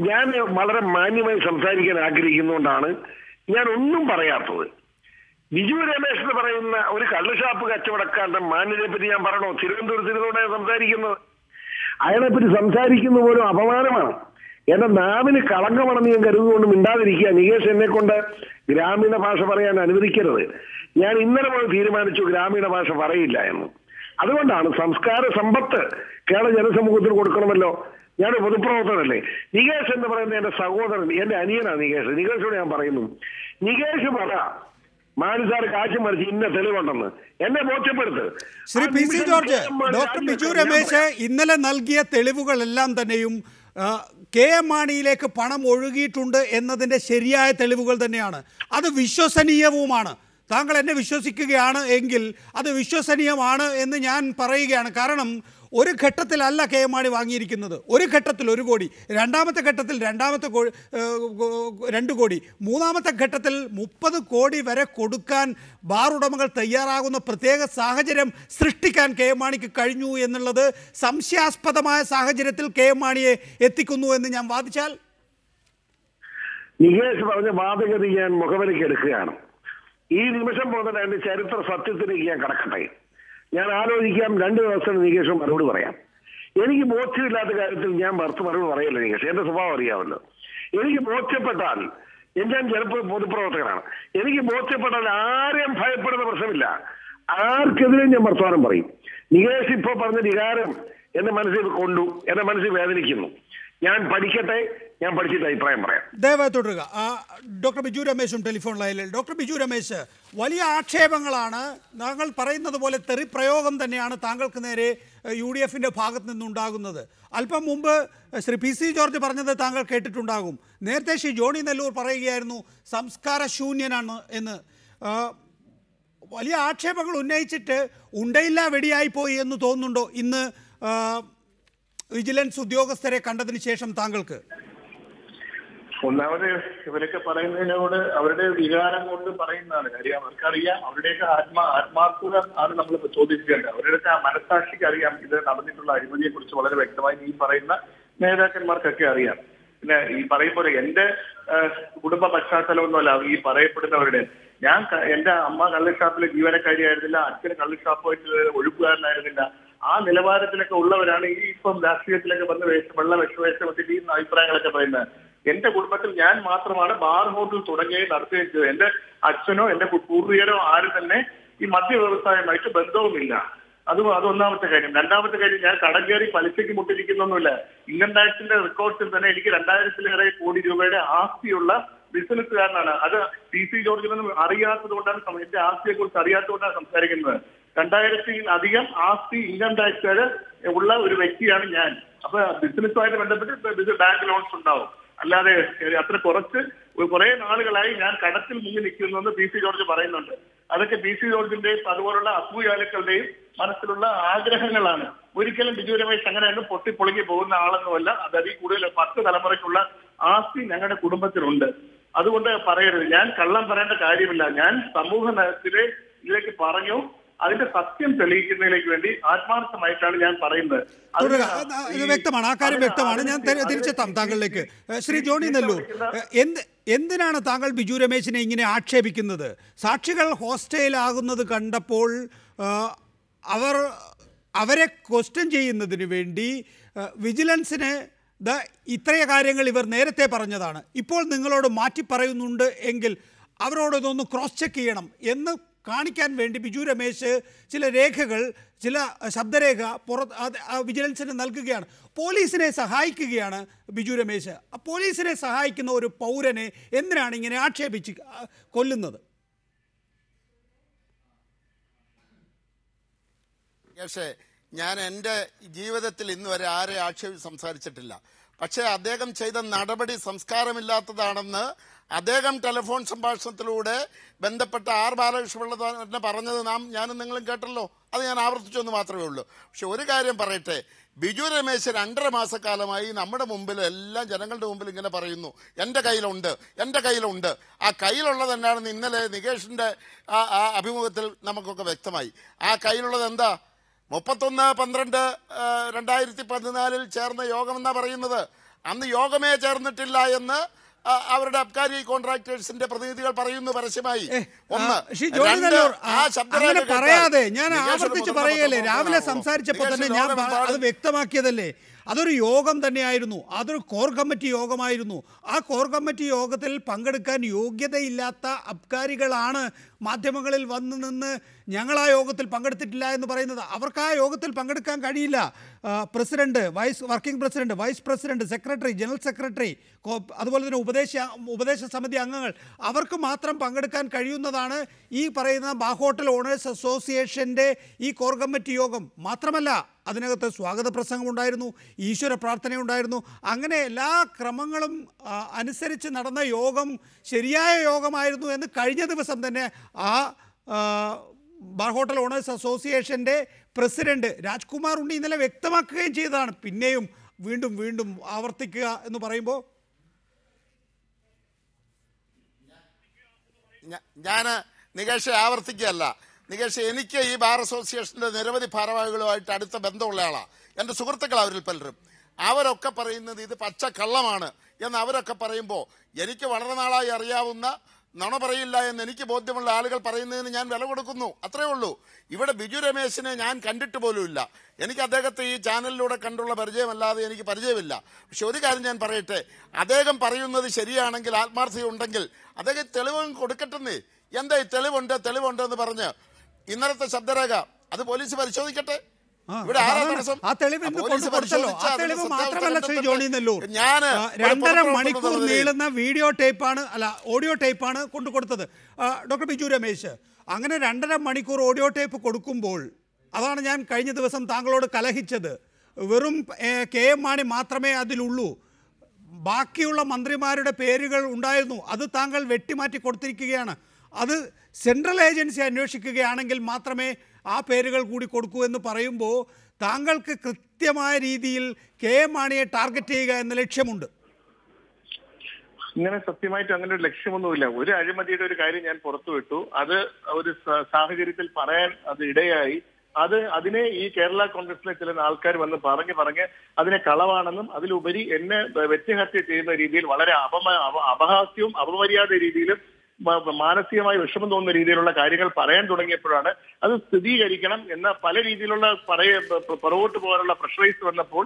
ഞാൻ വളരെ മാന്യമായി സംസാരിക്കാൻ ആഗ്രഹിക്കുന്നതുകൊണ്ടാണ് ഞാൻ ഒന്നും പറയാത്തത്. ബിജു രമേശ് എന്ന് പറയുന്ന ഒരു കള്ളുഷാപ്പ് കച്ചവടക്കാരന്റെ മാന്യതയെ പറ്റി ഞാൻ പറയണോ? തിരുവനന്തപുരത്തിനോടാണ് സംസാരിക്കുന്നത്. അയാളെ പറ്റി സംസാരിക്കുന്ന പോലും അപമാനമാണ്. എന്റെ നാവിന് കളങ്കമാണെന്ന് ഞാൻ കരുതുകൊണ്ട് മിണ്ടാതിരിക്കുക. നികേഷ് എന്നെ കൊണ്ട് ഗ്രാമീണ ഭാഷ പറയാൻ അനുവദിക്കരുത്. ഞാൻ ഇന്നലെ പോലും തീരുമാനിച്ചു ഗ്രാമീണ ഭാഷ പറയില്ല എന്ന്. അതുകൊണ്ടാണ് സംസ്കാര സമ്പത്ത് കേരള ജനസമൂഹത്തിന് കൊടുക്കണമല്ലോ. ഞാൻ പൊതുപ്രവർത്തകനല്ലേ. നികേഷ് എന്ന് പറയുന്നത് എന്റെ സഹോദരൻ, എന്റെ അനിയനാണ് നികേഷ്. നികേഷോട് ഞാൻ പറയുന്നു, നികേഷ് പറ മാണി സാർ കാശ് മറിച്ച് ഇന്ന തെളിവുണ്ടെന്ന് എന്നെ ബോധ്യപ്പെടുത്ത്. Shri P C George, doctor Biju Ramesh ഇന്നലെ നൽകിയ തെളിവുകളെല്ലാം തന്നെയും കെ എം മാണിയിലേക്ക് പണം ഒഴുകിയിട്ടുണ്ട് എന്നതിൻ്റെ ശരിയായ തെളിവുകൾ തന്നെയാണ്. അത് വിശ്വസനീയവുമാണ്. താങ്കൾ എന്നെ വിശ്വസിക്കുകയാണ് എങ്കിൽ അത് വിശ്വസനീയമാണ് എന്ന് ഞാൻ പറയുകയാണ്. കാരണം ഒരു ഘട്ടത്തിലല്ല കെ എം മാണി വാങ്ങിയിരിക്കുന്നത്. ഒരു ഘട്ടത്തിൽ 1 കോടി, രണ്ടാമത്തെ ഘട്ടത്തിൽ 2 കോടി, മൂന്നാമത്തെ ഘട്ടത്തിൽ 30 കോടി വരെ കൊടുക്കാൻ ബാർ ഉടമകൾ തയ്യാറാകുന്ന പ്രത്യേക സാഹചര്യം സൃഷ്ടിക്കാൻ കെ എം മാണിക്ക് കഴിഞ്ഞു എന്നുള്ളത് സംശയാസ്പദമായ സാഹചര്യത്തിൽ കെ എം മാണിയെ എത്തിക്കുന്നു എന്ന് ഞാൻ വാദിച്ചാൽ? നികേഷ് പറഞ്ഞ വാദഗതി ഞാൻ മുഖവിലേക്ക് എടുക്കുകയാണ്. ഈ നിമിഷം മുതൽ അതിന്റെ ചരിത്ര സത്യത്തിലേക്ക് ഞാൻ കടക്കട്ടെ. ഞാൻ ആലോചിക്കാം. 2 ദിവസം നികേഷ് മറുപടി പറയാം. എനിക്ക് ബോധ്യമില്ലാത്ത കാര്യത്തിൽ ഞാൻ മറുപടി പറയല്ലോ. നികേഷ് എന്റെ സ്വഭാവം അറിയാമല്ലോ. എനിക്ക് ബോധ്യപ്പെട്ടാൽ, ഞാൻ ചിലപ്പോൾ പൊതുപ്രവർത്തകനാണ്, എനിക്ക് ബോധ്യപ്പെട്ടാൽ ആരെയും ഭയപ്പെടുന്ന പ്രശ്നമില്ല. ആർക്കെതിരെയും ഞാൻ വർത്തമാനം പറയും. നികേഷ് ഇപ്പൊ പറഞ്ഞ വികാരം എന്റെ മനസ്സിൽ കൊണ്ടു, എന്റെ മനസ്സിൽ വേദനിക്കുന്നു. ഞാൻ പഠിക്കട്ടെ, ഞാൻ പഠിച്ചിട്ട് അഭിപ്രായം പറയാം. ദയവായി തുടരുക. ഡോക്ടർ ബിജു രമേശും ടെലിഫോൺ ലൈനിൽ. ഡോക്ടർ ബിജു രമേശ്, വലിയ ആക്ഷേപങ്ങളാണ്. താങ്കൾ പറയുന്നത് പോലെ തെറിപ്രയോഗം തന്നെയാണ് താങ്കൾക്ക് നേരെ UDF-ന്റെ ഭാഗത്ത് നിന്നുണ്ടാകുന്നത്. അല്പം മുമ്പ് ശ്രീ പി സി ജോർജ് പറഞ്ഞത് താങ്കൾ കേട്ടിട്ടുണ്ടാകും. നേരത്തെ ശ്രീ ജോണി നെല്ലൂർ പറയുകയായിരുന്നു സംസ്കാര ശൂന്യനാണ് എന്ന്. വലിയ ആക്ഷേപങ്ങൾ ഉന്നയിച്ചിട്ട് ഉണ്ടയില്ല വെടിയായിപ്പോയി എന്ന് തോന്നുന്നുണ്ടോ ഇന്ന് വിജിലൻസ് ഉദ്യോഗസ്ഥരെ കണ്ടതിന് ശേഷം താങ്കൾക്ക്? ഒന്നാമത് ഇവരൊക്കെ പറയുന്നതിനോട് അവരുടെ വികാരം കൊണ്ട് പറയുന്നതാണ് കാര്യം. അവർക്കറിയാം, അവരുടെയൊക്കെ ആത്മാർത്ഥത ആണ് നമ്മൾ ചോദിക്കേണ്ടത്. അവരുടെയൊക്കെ ആ മനസാക്ഷിക്ക് അറിയാം ഇത് നടന്നിട്ടുള്ള അഴിമതിയെ കുറിച്ച് വളരെ വ്യക്തമായി ഈ പറയുന്ന നേതാക്കന്മാർക്കൊക്കെ അറിയാം. പിന്നെ ഈ പറയുമ്പോൾ എന്റെ കുടുംബ പശ്ചാത്തലമൊന്നുമല്ല ഈ പറയപ്പെടുന്നവരുടെ. എന്റെ അമ്മ കള്ളുഷാപ്പിലെ ജീവനക്കാരിയായിരുന്നില്ല, അച്ഛന് കള്ളുഷാപ്പുമായിട്ട് ഒഴുക്കുകാരനായിരുന്നില്ല. ആ നിലവാരത്തിലൊക്കെ ഉള്ളവരാണ് ഈ ഇപ്പം രാഷ്ട്രീയത്തിലൊക്കെ വന്ന് വെള്ള വിഷവേഷത്തിൽ ഈ അഭിപ്രായങ്ങളൊക്കെ പറയുന്നത്. എന്റെ കുടുംബത്തിൽ ഞാൻ മാത്രമാണ് ബാർ ഹോട്ടൽ തുടങ്ങുകയും നടത്തുകയും ചെയ്തത്. എന്റെ അച്ഛനോ എന്റെ പൂർവികരോ ആരും തന്നെ ഈ മദ്യ വ്യവസായമായിട്ട് ബന്ധവുമില്ല. അതൊന്നാമത്തെ കാര്യം. രണ്ടാമത്തെ കാര്യം, ഞാൻ കടം കയറി പലിശയ്ക്ക് മുട്ടിരിക്കുന്നൊന്നുമില്ല. ഇൻകം ടാക്സിന്റെ റെക്കോർഡ്സിൽ തന്നെ എനിക്ക് 2000-ലേറെ കോടി രൂപയുടെ ആസ്തിയുള്ള ബിസിനസ്സുകാരനാണ്. അത് പി സി ജോർജിനൊന്നും അറിയാത്തത് കൊണ്ടാണ്, എന്റെ ആസ്തിയെ കുറിച്ച് അറിയാത്തതുകൊണ്ടാണ് സംസാരിക്കുന്നത്. 2000-ലധികം ആസ്തി ഇൻകം ടാക്സ് ഉള്ള ഒരു വ്യക്തിയാണ് ഞാൻ. അപ്പൊ ബിസിനസ്സുമായിട്ട് ബന്ധപ്പെട്ട് ബാങ്ക് ലോൺസ് ഉണ്ടാവും. അല്ലാതെ അത്ര കുറെ നാളുകളായി ഞാൻ കടത്തിൽ മുങ്ങി നിൽക്കുന്നെന്ന് പി സി ജോർജ് പറയുന്നുണ്ട്. അതൊക്കെ പി സി ജോർജിന്റെയും അതുപോലുള്ള അസൂയാലുക്കളുടെയും മനസ്സിലുള്ള ആഗ്രഹങ്ങളാണ്. ഒരിക്കലും ബിജു രമേശ് അങ്ങനെയൊന്നും പൊട്ടിപ്പൊളുങ്ങി പോകുന്ന ആളൊന്നുമല്ല. അത് അതിൽ കൂടുതൽ 10 തലമുറയ്ക്കുള്ള ആസ്തി ഞങ്ങളുടെ കുടുംബത്തിലുണ്ട്. അതുകൊണ്ട് പറയരുത്, ഞാൻ കള്ളം പറയേണ്ട കാര്യമില്ല. ഞാൻ സമൂഹത്തിലേക്ക് പറഞ്ഞു, അതിന്റെ സത്യം തെളിയിക്കുന്നതിലേക്ക് വേണ്ടി ആത്മാർത്ഥമായിട്ടാണ് ഞാൻ പറയുന്നത്. ഇത് വ്യക്തമാണ്, ആ കാര്യം വ്യക്തമാണ്. ഞാൻ തിരിച്ചെത്താം താങ്കളിലേക്ക്. ശ്രീ ജോണി നെല്ലൂർ, എന്തിനാണ് താങ്കൾ ബിജു രമേശിനെ ഇങ്ങനെ ആക്ഷേപിക്കുന്നത്? സാക്ഷികൾ ഹോസ്റ്റേലാകുന്നത് കണ്ടപ്പോൾ അവരെ ക്വസ്റ്റ്യൻ ചെയ്യുന്നതിന് വേണ്ടി വിജിലൻസിന് ഇത്രയ കാര്യങ്ങൾ ഇവർ നേരത്തെ പറഞ്ഞതാണ്, ഇപ്പോൾ നിങ്ങളോട് മാറ്റി പറയുന്നുണ്ട് എങ്കിൽ അവരോട് ഇതൊന്ന് ക്രോസ് ചെക്ക് ചെയ്യണം എന്ന് കാണിക്കാൻ വേണ്ടി ബിജു രമേശ് ചില രേഖകൾ, ചില ശബ്ദരേഖ വിജിലൻസിന് നൽകുകയാണ്. പോലീസിനെ സഹായിക്കുകയാണ് ബിജു രമേശ്. പോലീസിനെ സഹായിക്കുന്ന ഒരു പൗരനെ എന്തിനാണ് ഇങ്ങനെ ആക്ഷേപിച്ച് കൊല്ലുന്നത്? പക്ഷേ ഞാൻ എൻ്റെ ജീവിതത്തിൽ ഇന്ന് വരെ ആരെ ആക്ഷേപിച്ച് സംസാരിച്ചിട്ടില്ല. പക്ഷേ അദ്ദേഹം ചെയ്ത നടപടി സംസ്കാരമില്ലാത്തതാണെന്ന് അദ്ദേഹം ടെലിഫോൺ സംഭാഷണത്തിലൂടെ ബന്ധപ്പെട്ട ആർ ബാലകൃഷ്ണപിള്ള തന്നെ പറഞ്ഞത് ഞാനും നിങ്ങളും കേട്ടല്ലോ. അത് ഞാൻ ആവർത്തിച്ചെന്ന് മാത്രമേ ഉള്ളൂ. പക്ഷെ ഒരു കാര്യം പറയട്ടെ, ബിജു രമേശ് 2.5 മാസക്കാലമായി നമ്മുടെ മുമ്പിൽ, എല്ലാ ജനങ്ങളുടെ മുമ്പിൽ ഇങ്ങനെ പറയുന്നു, എൻ്റെ കയ്യിലുണ്ട്. ആ കയ്യിലുള്ളത് എന്താണെന്ന് ഇന്നലെ നികേഷിൻ്റെ ആ അഭിമുഖത്തിൽ നമുക്കൊക്കെ വ്യക്തമായി. ആ കയ്യിലുള്ളത് എന്താ? 31/12/2014 ചേർന്ന യോഗമെന്നാ പറയുന്നത്. അന്ന് യോഗമേ ചേർന്നിട്ടില്ല എന്ന് അവരുടെ അബ്കാരി കോൺട്രാക്ടേഴ്സിന്റെ പ്രതിനിധികൾ പറയുന്നു പരസ്യമായി. പറയാതെ ഞാൻ ആവർത്തിച്ച് പറയല്ലേ, രാവിലെ സംസാരിച്ചപ്പോൾ തന്നെ ഞാൻ അത് വ്യക്തമാക്കിയതല്ലേ, അതൊരു യോഗം തന്നെയായിരുന്നു. അതൊരു കോർ കമ്മിറ്റി യോഗമായിരുന്നു. ആ കോർ കമ്മിറ്റി യോഗത്തിൽ പങ്കെടുക്കാൻ യോഗ്യതയില്ലാത്ത അബ്കാരികളാണ് മാധ്യമങ്ങളിൽ വന്നു നിന്ന് ഞങ്ങൾ ആ യോഗത്തിൽ പങ്കെടുത്തിട്ടില്ല എന്ന് പറയുന്നത്. അവർക്ക് ആ യോഗത്തിൽ പങ്കെടുക്കാൻ കഴിയില്ല. President, working president, vice president, secretary, general secretary, അതുപോലെ തന്നെ ഉപദേശ സമിതി അംഗങ്ങൾ, അവർക്ക് മാത്രം പങ്കെടുക്കാൻ കഴിയുന്നതാണ് ഈ പറയുന്ന ബാഹോട്ടൽ ഓണേഴ്സ് അസോസിയേഷൻ്റെ ഈ കോർ കമ്മിറ്റി യോഗം. മാത്രമല്ല അതിനകത്ത് സ്വാഗത പ്രസംഗം ഉണ്ടായിരുന്നു, ഈശ്വര പ്രാർത്ഥനയുണ്ടായിരുന്നു. അങ്ങനെ എല്ലാ ക്രമങ്ങളും അനുസരിച്ച് നടന്ന യോഗം ശരിയായ യോഗമായിരുന്നു എന്ന് കഴിഞ്ഞ ദിവസം തന്നെ ആ ബാർ ഹോട്ടൽ ഓണേഴ്സ് അസോസിയേഷൻ്റെ പ്രസിഡന്റ് രാജ്കുമാർ ഉണ്ണി ഇന്നലെ വ്യക്തമാക്കുകയും ചെയ്തതാണ്. പിന്നെയും വീണ്ടും ആവർത്തിക്കുക എന്ന് പറയുമ്പോൾ ഞാൻ നികേഷ് ആവർത്തിക്കുകയല്ല. നികേഷ്, എനിക്ക് ഈ ബാർ അസോസിയേഷൻ്റെ നിരവധി ഭാരവാഹികളുമായിട്ട് അടുത്ത ബന്ധമുള്ള ആളാണ്. എൻ്റെ സുഹൃത്തുക്കൾ അവരിൽ പലരും. അവരൊക്കെ പറയുന്നത് ഇത് പച്ചക്കള്ളമാണ് എന്ന് അവരൊക്കെ പറയുമ്പോൾ എനിക്ക് വളരെ നാളായി അറിയാവുന്ന, നുണ പറയില്ല എന്ന് എനിക്ക് ബോധ്യമുള്ള ആളുകൾ പറയുന്നതിന് ഞാൻ വില കൊടുക്കുന്നു. അത്രേ ഉള്ളൂ. ഇവിടെ ബിജു രമേശിനെ ഞാൻ കണ്ടിട്ട് പോലുമില്ല. എനിക്ക് അദ്ദേഹത്തെ ഈ ചാനലിലൂടെ കണ്ടുള്ള പരിചയമല്ലാതെ എനിക്ക് പരിചയമില്ല. പക്ഷെ ഒരു കാര്യം ഞാൻ പറയട്ടെ, അദ്ദേഹം പറയുന്നത് ശരിയാണെങ്കിൽ, ആത്മാർത്ഥതയുണ്ടെങ്കിൽ അദ്ദേഹം തെളിവും കൊടുക്കട്ടെന്നേ. എന്താ ഈ തെളിവുണ്ടെന്ന് പറഞ്ഞ് ഇന്നലത്തെ ശബ്ദരേഖ അത് പോലീസ് പരിശോധിക്കട്ടെ. ഇവിടെ ആ തെളിവ് മാത്രമല്ല ശ്രീ ജോണി നെല്ലൂർ, 2.5 മണിക്കൂർ നീളുന്ന ഓഡിയോ ടേപ്പാണ് കൊണ്ടുകൊടുത്തത് ഡോക്ടർ ബിജു രമേശ്. അങ്ങനെ 2.5 മണിക്കൂർ ഓഡിയോ ടേപ്പ് കൊടുക്കുമ്പോൾ, അതാണ് ഞാൻ കഴിഞ്ഞ ദിവസം താങ്കളോട് കലഹിച്ചത്, വെറും KM മാണി മാത്രമേ അതിലുള്ളൂ. ബാക്കിയുള്ള മന്ത്രിമാരുടെ പേരുകൾ ഉണ്ടായിരുന്നു, അത് താങ്കൾ വെട്ടിമാറ്റി കൊടുത്തിരിക്കുകയാണ്. അത് സെൻട്രൽ ഏജൻസി അന്വേഷിക്കുകയാണെങ്കിൽ മാത്രമേ ആ പേരുകൾ കൂടി കൊടുക്കൂ എന്ന് പറയുമ്പോൾ താങ്കൾക്ക് കൃത്യമായ രീതിയിൽ KM മാണിയെ ടാർഗറ്റ് ചെയ്യുക എന്ന ലക്ഷ്യമുണ്ട്. ഇങ്ങനെ സത്യമായിട്ട് അങ്ങനെ ഒരു ലക്ഷ്യമൊന്നുമില്ല. ഒരു അഴിമതിയുടെ ഒരു കാര്യം ഞാൻ പുറത്തുവിട്ടു, അത് ഒരു സാഹചര്യത്തിൽ പറയാൻ അത് ഇടയായി. അതിനെ ഈ കേരള കോൺഗ്രസിലെ ചില ആൾക്കാർ വന്ന് പറഞ്ഞ് അതിനെ കളവാണെന്നും അതിലുപരി എന്നെ വ്യക്തിഹത്യ ചെയ്യുന്ന രീതിയിൽ വളരെ അപഹാസ്യവും അപമര്യാദ രീതിയിലും മാനസികമായി വിഷമം തോന്നുന്ന രീതിയിലുള്ള കാര്യങ്ങൾ പറയാൻ തുടങ്ങിയപ്പോഴാണ് അത് സ്ഥിരീകരിക്കണം എന്ന പല രീതിയിലുള്ള പുറകോട്ട് പോകാനുള്ള പ്രഷറൈസ് വന്നപ്പോൾ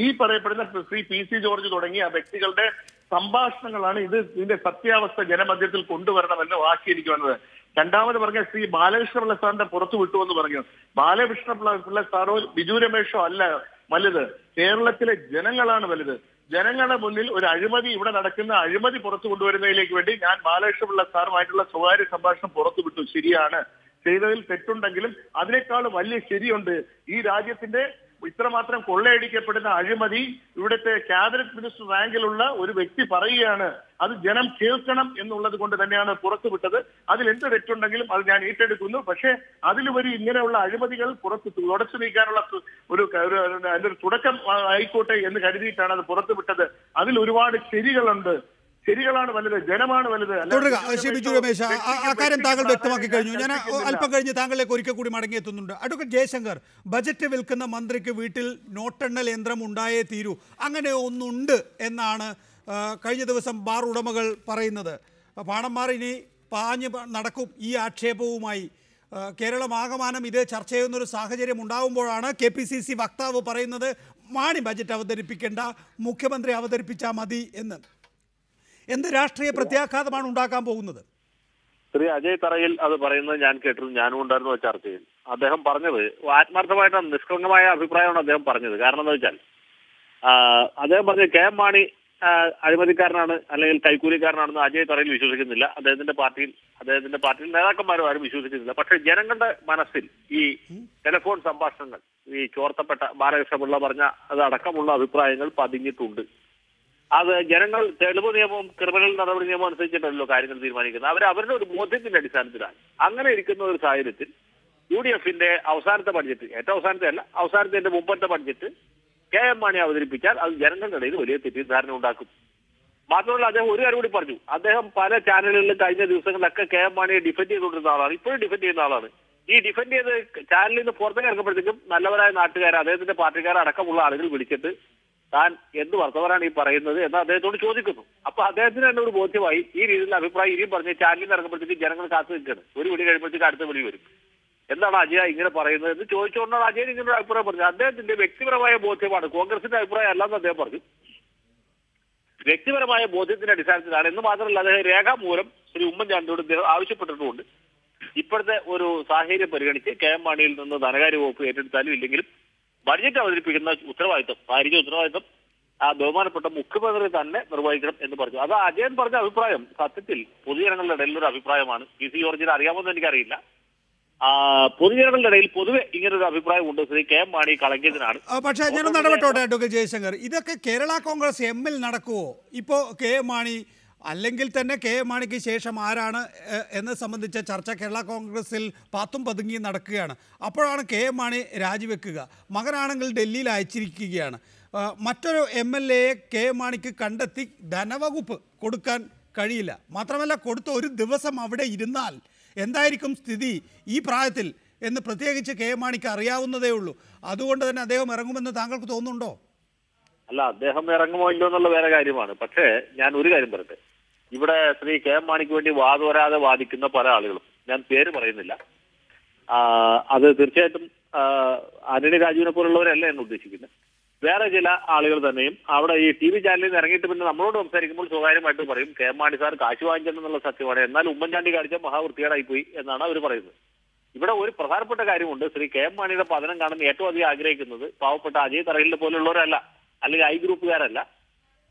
ഈ പറയപ്പെടുന്ന ശ്രീ PC ജോർജ് തുടങ്ങിയ വ്യക്തികളുടെ സംഭാഷണങ്ങളാണ് ഇതിന്റെ സത്യാവസ്ഥ ജനമധ്യത്തിൽ കൊണ്ടുവരണമെന്ന് വാശിയിരിക്കും വന്നത്. രണ്ടാമത് പറഞ്ഞ ശ്രീ ബാലകൃഷ്ണപിള്ള സാറിന്റെ പുറത്തു വിട്ടു എന്ന് പറഞ്ഞു. ബാലകൃഷ്ണപിള്ള സാറോ ബിജു രമേശോ അല്ല വലുത്, കേരളത്തിലെ ജനങ്ങളാണ് വലുത്. ജനങ്ങളുടെ മുന്നിൽ ഒരു അഴിമതി, ഇവിടെ നടക്കുന്ന അഴിമതി പുറത്തു കൊണ്ടുവരുന്നതിലേക്ക് വേണ്ടി ഞാൻ ബാലകൃഷ്ണപിള്ള സാറുമായിട്ടുള്ള സ്വകാര്യ സംഭാഷണം പുറത്തു വിട്ടു. ശരിയാണ്, ചെയ്തതിൽ തെറ്റുണ്ടെങ്കിലും അതിനേക്കാൾ വലിയ ശരിയുണ്ട്. ഈ രാജ്യത്തിന്റെ ഇത്രമാത്രം കൊള്ളയടിക്കപ്പെടുന്ന അഴിമതി ഇവിടുത്തെ ക്യാബിനറ്റ് മിനിസ്റ്റർ റാങ്കിലുള്ള ഒരു വ്യക്തി പറയുകയാണ്. അത് ജനം കേൾക്കണം എന്നുള്ളത് കൊണ്ട് തന്നെയാണ് പുറത്തുവിട്ടത്. അതിൽ എന്ത് തെറ്റുണ്ടെങ്കിലും അത് ഞാൻ ഏറ്റെടുക്കുന്നു. പക്ഷേ അതിലുപരി ഇങ്ങനെയുള്ള അഴിമതികൾ പുറത്ത് തുടച്ചു നീക്കാനുള്ള അതിന്റെ ഒരു തുടക്കം ആയിക്കോട്ടെ എന്ന് കരുതിയിട്ടാണ് അത് പുറത്തുവിട്ടത്. അതിൽ ഒരുപാട് ശരികളുണ്ട്. ശരികളാണ് വലുത്, ജനമാണ് വലുത്. തുടരുക. ശ്രീ ബിജു രമേശ്, ആ കാര്യം താങ്കൾ വ്യക്തമാക്കി കഴിഞ്ഞു. ഞാൻ അല്പം കഴിഞ്ഞ് താങ്കളിലേക്ക് ഒരിക്കൽ കൂടി മടങ്ങിയെത്തുന്നുണ്ട്. അഡ്വക്കേറ്റ് ജയശങ്കർ, ബജറ്റ് വിൽക്കുന്ന മന്ത്രിക്ക് വീട്ടിൽ നോട്ടെണ്ണൽ യന്ത്രം ഉണ്ടായേ തീരൂ, അങ്ങനെ ഒന്നുണ്ട് എന്നാണ് കഴിഞ്ഞ ദിവസം ബാർ ഉടമകൾ പറയുന്നത്. പാണന്മാർ ഇനി പാഞ്ഞ് നടക്കും ഈ ആക്ഷേപവുമായി. കേരളമാകമാനം ഇത് ചർച്ച ചെയ്യുന്നൊരു സാഹചര്യം ഉണ്ടാകുമ്പോഴാണ് KPCC വക്താവ് പറയുന്നത് മാണി ബജറ്റ് അവതരിപ്പിക്കേണ്ട, മുഖ്യമന്ത്രി അവതരിപ്പിച്ചാൽ മതി എന്ന്. എന്ത് രാഷ്ട്രീയ പ്രത്യാഘാതമാണ് ഉണ്ടാക്കാൻ പോകുന്നത്? ശ്രീ അജയ് തറയിൽ അത് പറയുന്നത് ഞാൻ കേട്ടിരുന്നു, ഞാനും ഉണ്ടായിരുന്നു ചർച്ചയിൽ. അദ്ദേഹം പറഞ്ഞത് ആത്മാർത്ഥമായിട്ട് നിഷ്കളങ്കമായ അഭിപ്രായമാണ് അദ്ദേഹം പറഞ്ഞത്. കാരണം എന്താ വെച്ചാൽ അദ്ദേഹം പറഞ്ഞത് KM മാണി അഴിമതിക്കാരനാണ് അല്ലെങ്കിൽ കൈക്കൂലിക്കാരനാണെന്ന് അജയ് തറയിൽ വിശ്വസിക്കുന്നില്ല. അദ്ദേഹത്തിന്റെ പാർട്ടിയിൽ നേതാക്കന്മാരും ആരും വിശ്വസിക്കുന്നില്ല. പക്ഷെ ജനങ്ങളുടെ മനസ്സിൽ ഈ ടെലിഫോൺ സംഭാഷണങ്ങൾ, ഈ ചോർത്തപ്പെട്ട ബാലകൃഷ്ണപിള്ള പറഞ്ഞ അതടക്കമുള്ള അഭിപ്രായങ്ങൾ പതിഞ്ഞിട്ടുണ്ട്. അത് ജനങ്ങൾ തെളിവ് നിയമവും ക്രിമിനൽ നടപടി നിയമം അനുസരിച്ചിട്ടല്ലോ കാര്യങ്ങൾ തീരുമാനിക്കുന്നത്. അവരുടെ ഒരു ബോധ്യത്തിന്റെ അടിസ്ഥാനത്തിലാണ്. അങ്ങനെ ഇരിക്കുന്ന ഒരു സാഹചര്യത്തിൽ UDFന്റെ അവസാനത്തെ ബഡ്ജറ്റ്, ഏറ്റവും അവസാനത്തെ അല്ല, അവസാനത്തിന്റെ മുമ്പത്തെ ബഡ്ജറ്റ് KM മാണി അവതരിപ്പിച്ചാൽ അത് ജനങ്ങളുടെ ഇടയിൽ വലിയ തെറ്റിദ്ധാരണ ഉണ്ടാക്കും. മാത്രമല്ല അദ്ദേഹം ഒരു കാര്യം കൂടി പറഞ്ഞു. അദ്ദേഹം പല ചാനലുകളിലും കഴിഞ്ഞ ദിവസങ്ങളിലൊക്കെ KM മാണിയെ ഡിഫെൻഡ് ചെയ്തുകൊണ്ടിരുന്ന ആളാണ്, ഇപ്പോഴും ഡിഫെൻഡ് ചെയ്യുന്ന ആളാണ്. ഈ ഡിഫെൻഡ് ചെയ്ത് ചാനലിൽ നിന്ന് പുറത്തേക്ക് ഇറങ്ങുമ്പോഴത്തേക്കും നല്ലവരായ നാട്ടുകാർ, അദ്ദേഹത്തിന്റെ പാർട്ടിക്കാർ അടക്കമുള്ള ആളുകൾ വിളിച്ചിട്ട് താൻ എന്ത് വർത്തമാനാണ് ഈ പറയുന്നത് എന്ന് അദ്ദേഹത്തോട് ചോദിക്കുന്നു. അപ്പൊ അദ്ദേഹത്തിന് തന്നെ ഒരു ബോധ്യമായി ഈ രീതിയിലുള്ള അഭിപ്രായം ഇനിയും പറഞ്ഞ് ചാനലിൽ നിന്ന് ഇറങ്ങുമ്പോഴത്തേക്ക് ജനങ്ങൾ കാത്തു നിൽക്കുകയാണ്. ഒരു വിളി കഴിയുമ്പോഴത്തേക്ക് അടുത്ത വിളി വരും. എന്താണ് അജയ ഇങ്ങനെ പറയുന്നത് എന്ന് ചോദിച്ചുകൊണ്ടാണ് അജയൻ ഇങ്ങനെ ഒരു അഭിപ്രായം പറഞ്ഞത്. അദ്ദേഹത്തിന്റെ വ്യക്തിപരമായ ബോധ്യമാണ്, കോൺഗ്രസിന്റെ അഭിപ്രായം അല്ലെന്ന് അദ്ദേഹം പറഞ്ഞു. വ്യക്തിപരമായ ബോധ്യത്തിന്റെ അടിസ്ഥാനത്തിലാണ്. എന്ന് മാത്രമല്ല അദ്ദേഹം രേഖാമൂലം ശ്രീ ഉമ്മൻചാണ്ടിയോട് ആവശ്യപ്പെട്ടിട്ടുമുണ്ട് ഇപ്പോഴത്തെ ഒരു സാഹചര്യം പരിഗണിച്ച് KM മാണിയിൽ നിന്ന് ധനകാര്യ വകുപ്പ് ഏറ്റെടുത്താലും ഇല്ലെങ്കിലും ബഡ്ജറ്റ് അവതരിപ്പിക്കുന്ന ഉത്തരവാദിത്വം, ഭാരിച്ച ഉത്തരവാദിത്വം ബഹുമാനപ്പെട്ട മുഖ്യമന്ത്രി തന്നെ നിർവഹിക്കണം എന്ന് പറഞ്ഞു. അത് അജയൻ പറഞ്ഞ അഭിപ്രായം സത്യത്തിൽ പൊതുജനങ്ങളുടെ ഇടയിലൊരു അഭിപ്രായമാണ്. PC ജോർജിനെ അറിയാമെന്ന് എനിക്കറിയില്ല. പൊതുജനങ്ങളുടെ ഇടയിൽ പൊതുവെ ഇങ്ങനൊരു അഭിപ്രായം ഉണ്ട്. ശ്രീ KM മാണി കളങ്കിയതിനാണ്. പക്ഷേ ഞാൻ നടപെട്ടോട്ടെ അഡ്വക്കേറ്റ് ജയശങ്കർ, ഇതൊക്കെ കേരള കോൺഗ്രസ് എമ്മിൽ നടക്കുമോ? ഇപ്പോൾ KM മാണി അല്ലെങ്കിൽ തന്നെ KM മാണിക്ക് ശേഷം ആരാണ് എന്ന് സംബന്ധിച്ച ചർച്ച കേരള കോൺഗ്രസിൽ പാത്തും പതുങ്ങി നടക്കുകയാണ്. അപ്പോഴാണ് KM മാണി രാജിവെക്കുക. മകനാണെങ്കിൽ ഡൽഹിയിൽ അയച്ചിരിക്കുകയാണ്. മറ്റൊരു MLA KM മാണിക്ക് കണ്ടെത്തി ധനവകുപ്പ് കൊടുക്കാൻ കഴിയില്ല. മാത്രമല്ല കൊടുത്ത ഒരു ദിവസം അവിടെ ഇരുന്നാൽ എന്തായിരിക്കും സ്ഥിതി ഈ പ്രായത്തിൽ എന്ന് പ്രത്യേകിച്ച് KM മാണിക്ക് അറിയാവുന്നതേ ഉള്ളൂ. അതുകൊണ്ട് തന്നെ അദ്ദേഹം ഇറങ്ങുമെന്ന് താങ്കൾക്ക് തോന്നുന്നുണ്ടോ? അല്ല, അദ്ദേഹം ഇറങ്ങുമോ ഇല്ലോ എന്നുള്ള വേറെ കാര്യമാണ്. പക്ഷേ ഞാൻ ഒരു കാര്യം പറയട്ടെ, ഇവിടെ ശ്രീ KM മാണിക്ക് വേണ്ടി വാദോരാതെ വാദിക്കുന്ന പല ആളുകളും, ഞാൻ പേര് പറയുന്നില്ല, അത് തീർച്ചയായിട്ടും ആന്റണി രാജുവിനെ പോലുള്ളവരല്ല എന്ന് ഉദ്ദേശിക്കുന്നത്. വേറെ ചില ആളുകൾ തന്നെയും അവിടെ ഈ TV ചാനലിൽ നിന്ന് ഇറങ്ങിയിട്ട് പിന്നെ നമ്മളോട് സംസാരിക്കുമ്പോൾ സ്വകാര്യമായിട്ട് പറയും KM മാണി സാർ കാശ് വാങ്ങിച്ചെന്നുള്ള സത്യമാണ്, എന്നാൽ ഉമ്മൻചാണ്ടി കാണിച്ച മഹാവൃത്തികേടായിപ്പോയി എന്നാണ് അവർ പറയുന്നത്. ഇവിടെ ഒരു പ്രധാനപ്പെട്ട കാര്യമുണ്ട്. ശ്രീ KM മാണിയുടെ പതനം കാണുന്ന ഏറ്റവും അധികം ആഗ്രഹിക്കുന്നത് പാവപ്പെട്ട അജയ് തറയിലിന്റെ പോലുള്ളവരല്ല, അല്ലെങ്കിൽ I ഗ്രൂപ്പുകാരല്ല.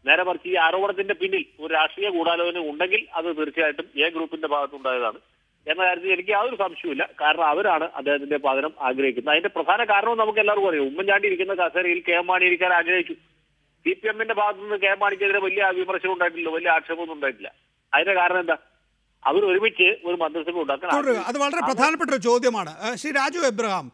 നേരെ മറിച്ച് ഈ ആരോപണത്തിന്റെ പിന്നിൽ ഒരു രാഷ്ട്രീയ ഗൂഢാലോചന ഉണ്ടെങ്കിൽ അത് തീർച്ചയായിട്ടും A ഗ്രൂപ്പിന്റെ ഭാഗത്തുണ്ടായതാണ് എന്ന കാര്യത്തിൽ എനിക്ക് യാതൊരു സംശയവുമില്ല. കാരണം അവരാണ് അദ്ദേഹത്തിന്റെ പതനം ആഗ്രഹിക്കുന്നത്. അതിന്റെ പ്രധാന കാരണവും നമുക്ക് എല്ലാവർക്കും അറിയാം. ഉമ്മൻചാണ്ടി ഇരിക്കുന്ന കസേരയിൽ KM മാണി ഇരിക്കാൻ ആഗ്രഹിച്ചു. CPM-ന്റെ ഭാഗത്തു നിന്ന് KM മാണിക്കെതിരെ വലിയ വിമർശനം ഉണ്ടായിട്ടില്ല, വലിയ ആക്ഷേപമൊന്നും ഉണ്ടായിട്ടില്ല. അതിന്റെ കാരണം എന്താ? അവർ ഒരുമിച്ച് ഒരു മന്ത്രിസഭ ഉണ്ടാക്കാൻ. അത് വളരെ പ്രധാനപ്പെട്ട ഒരു ചോദ്യമാണ്. ശ്രീ രാജു എബ്രഹാം,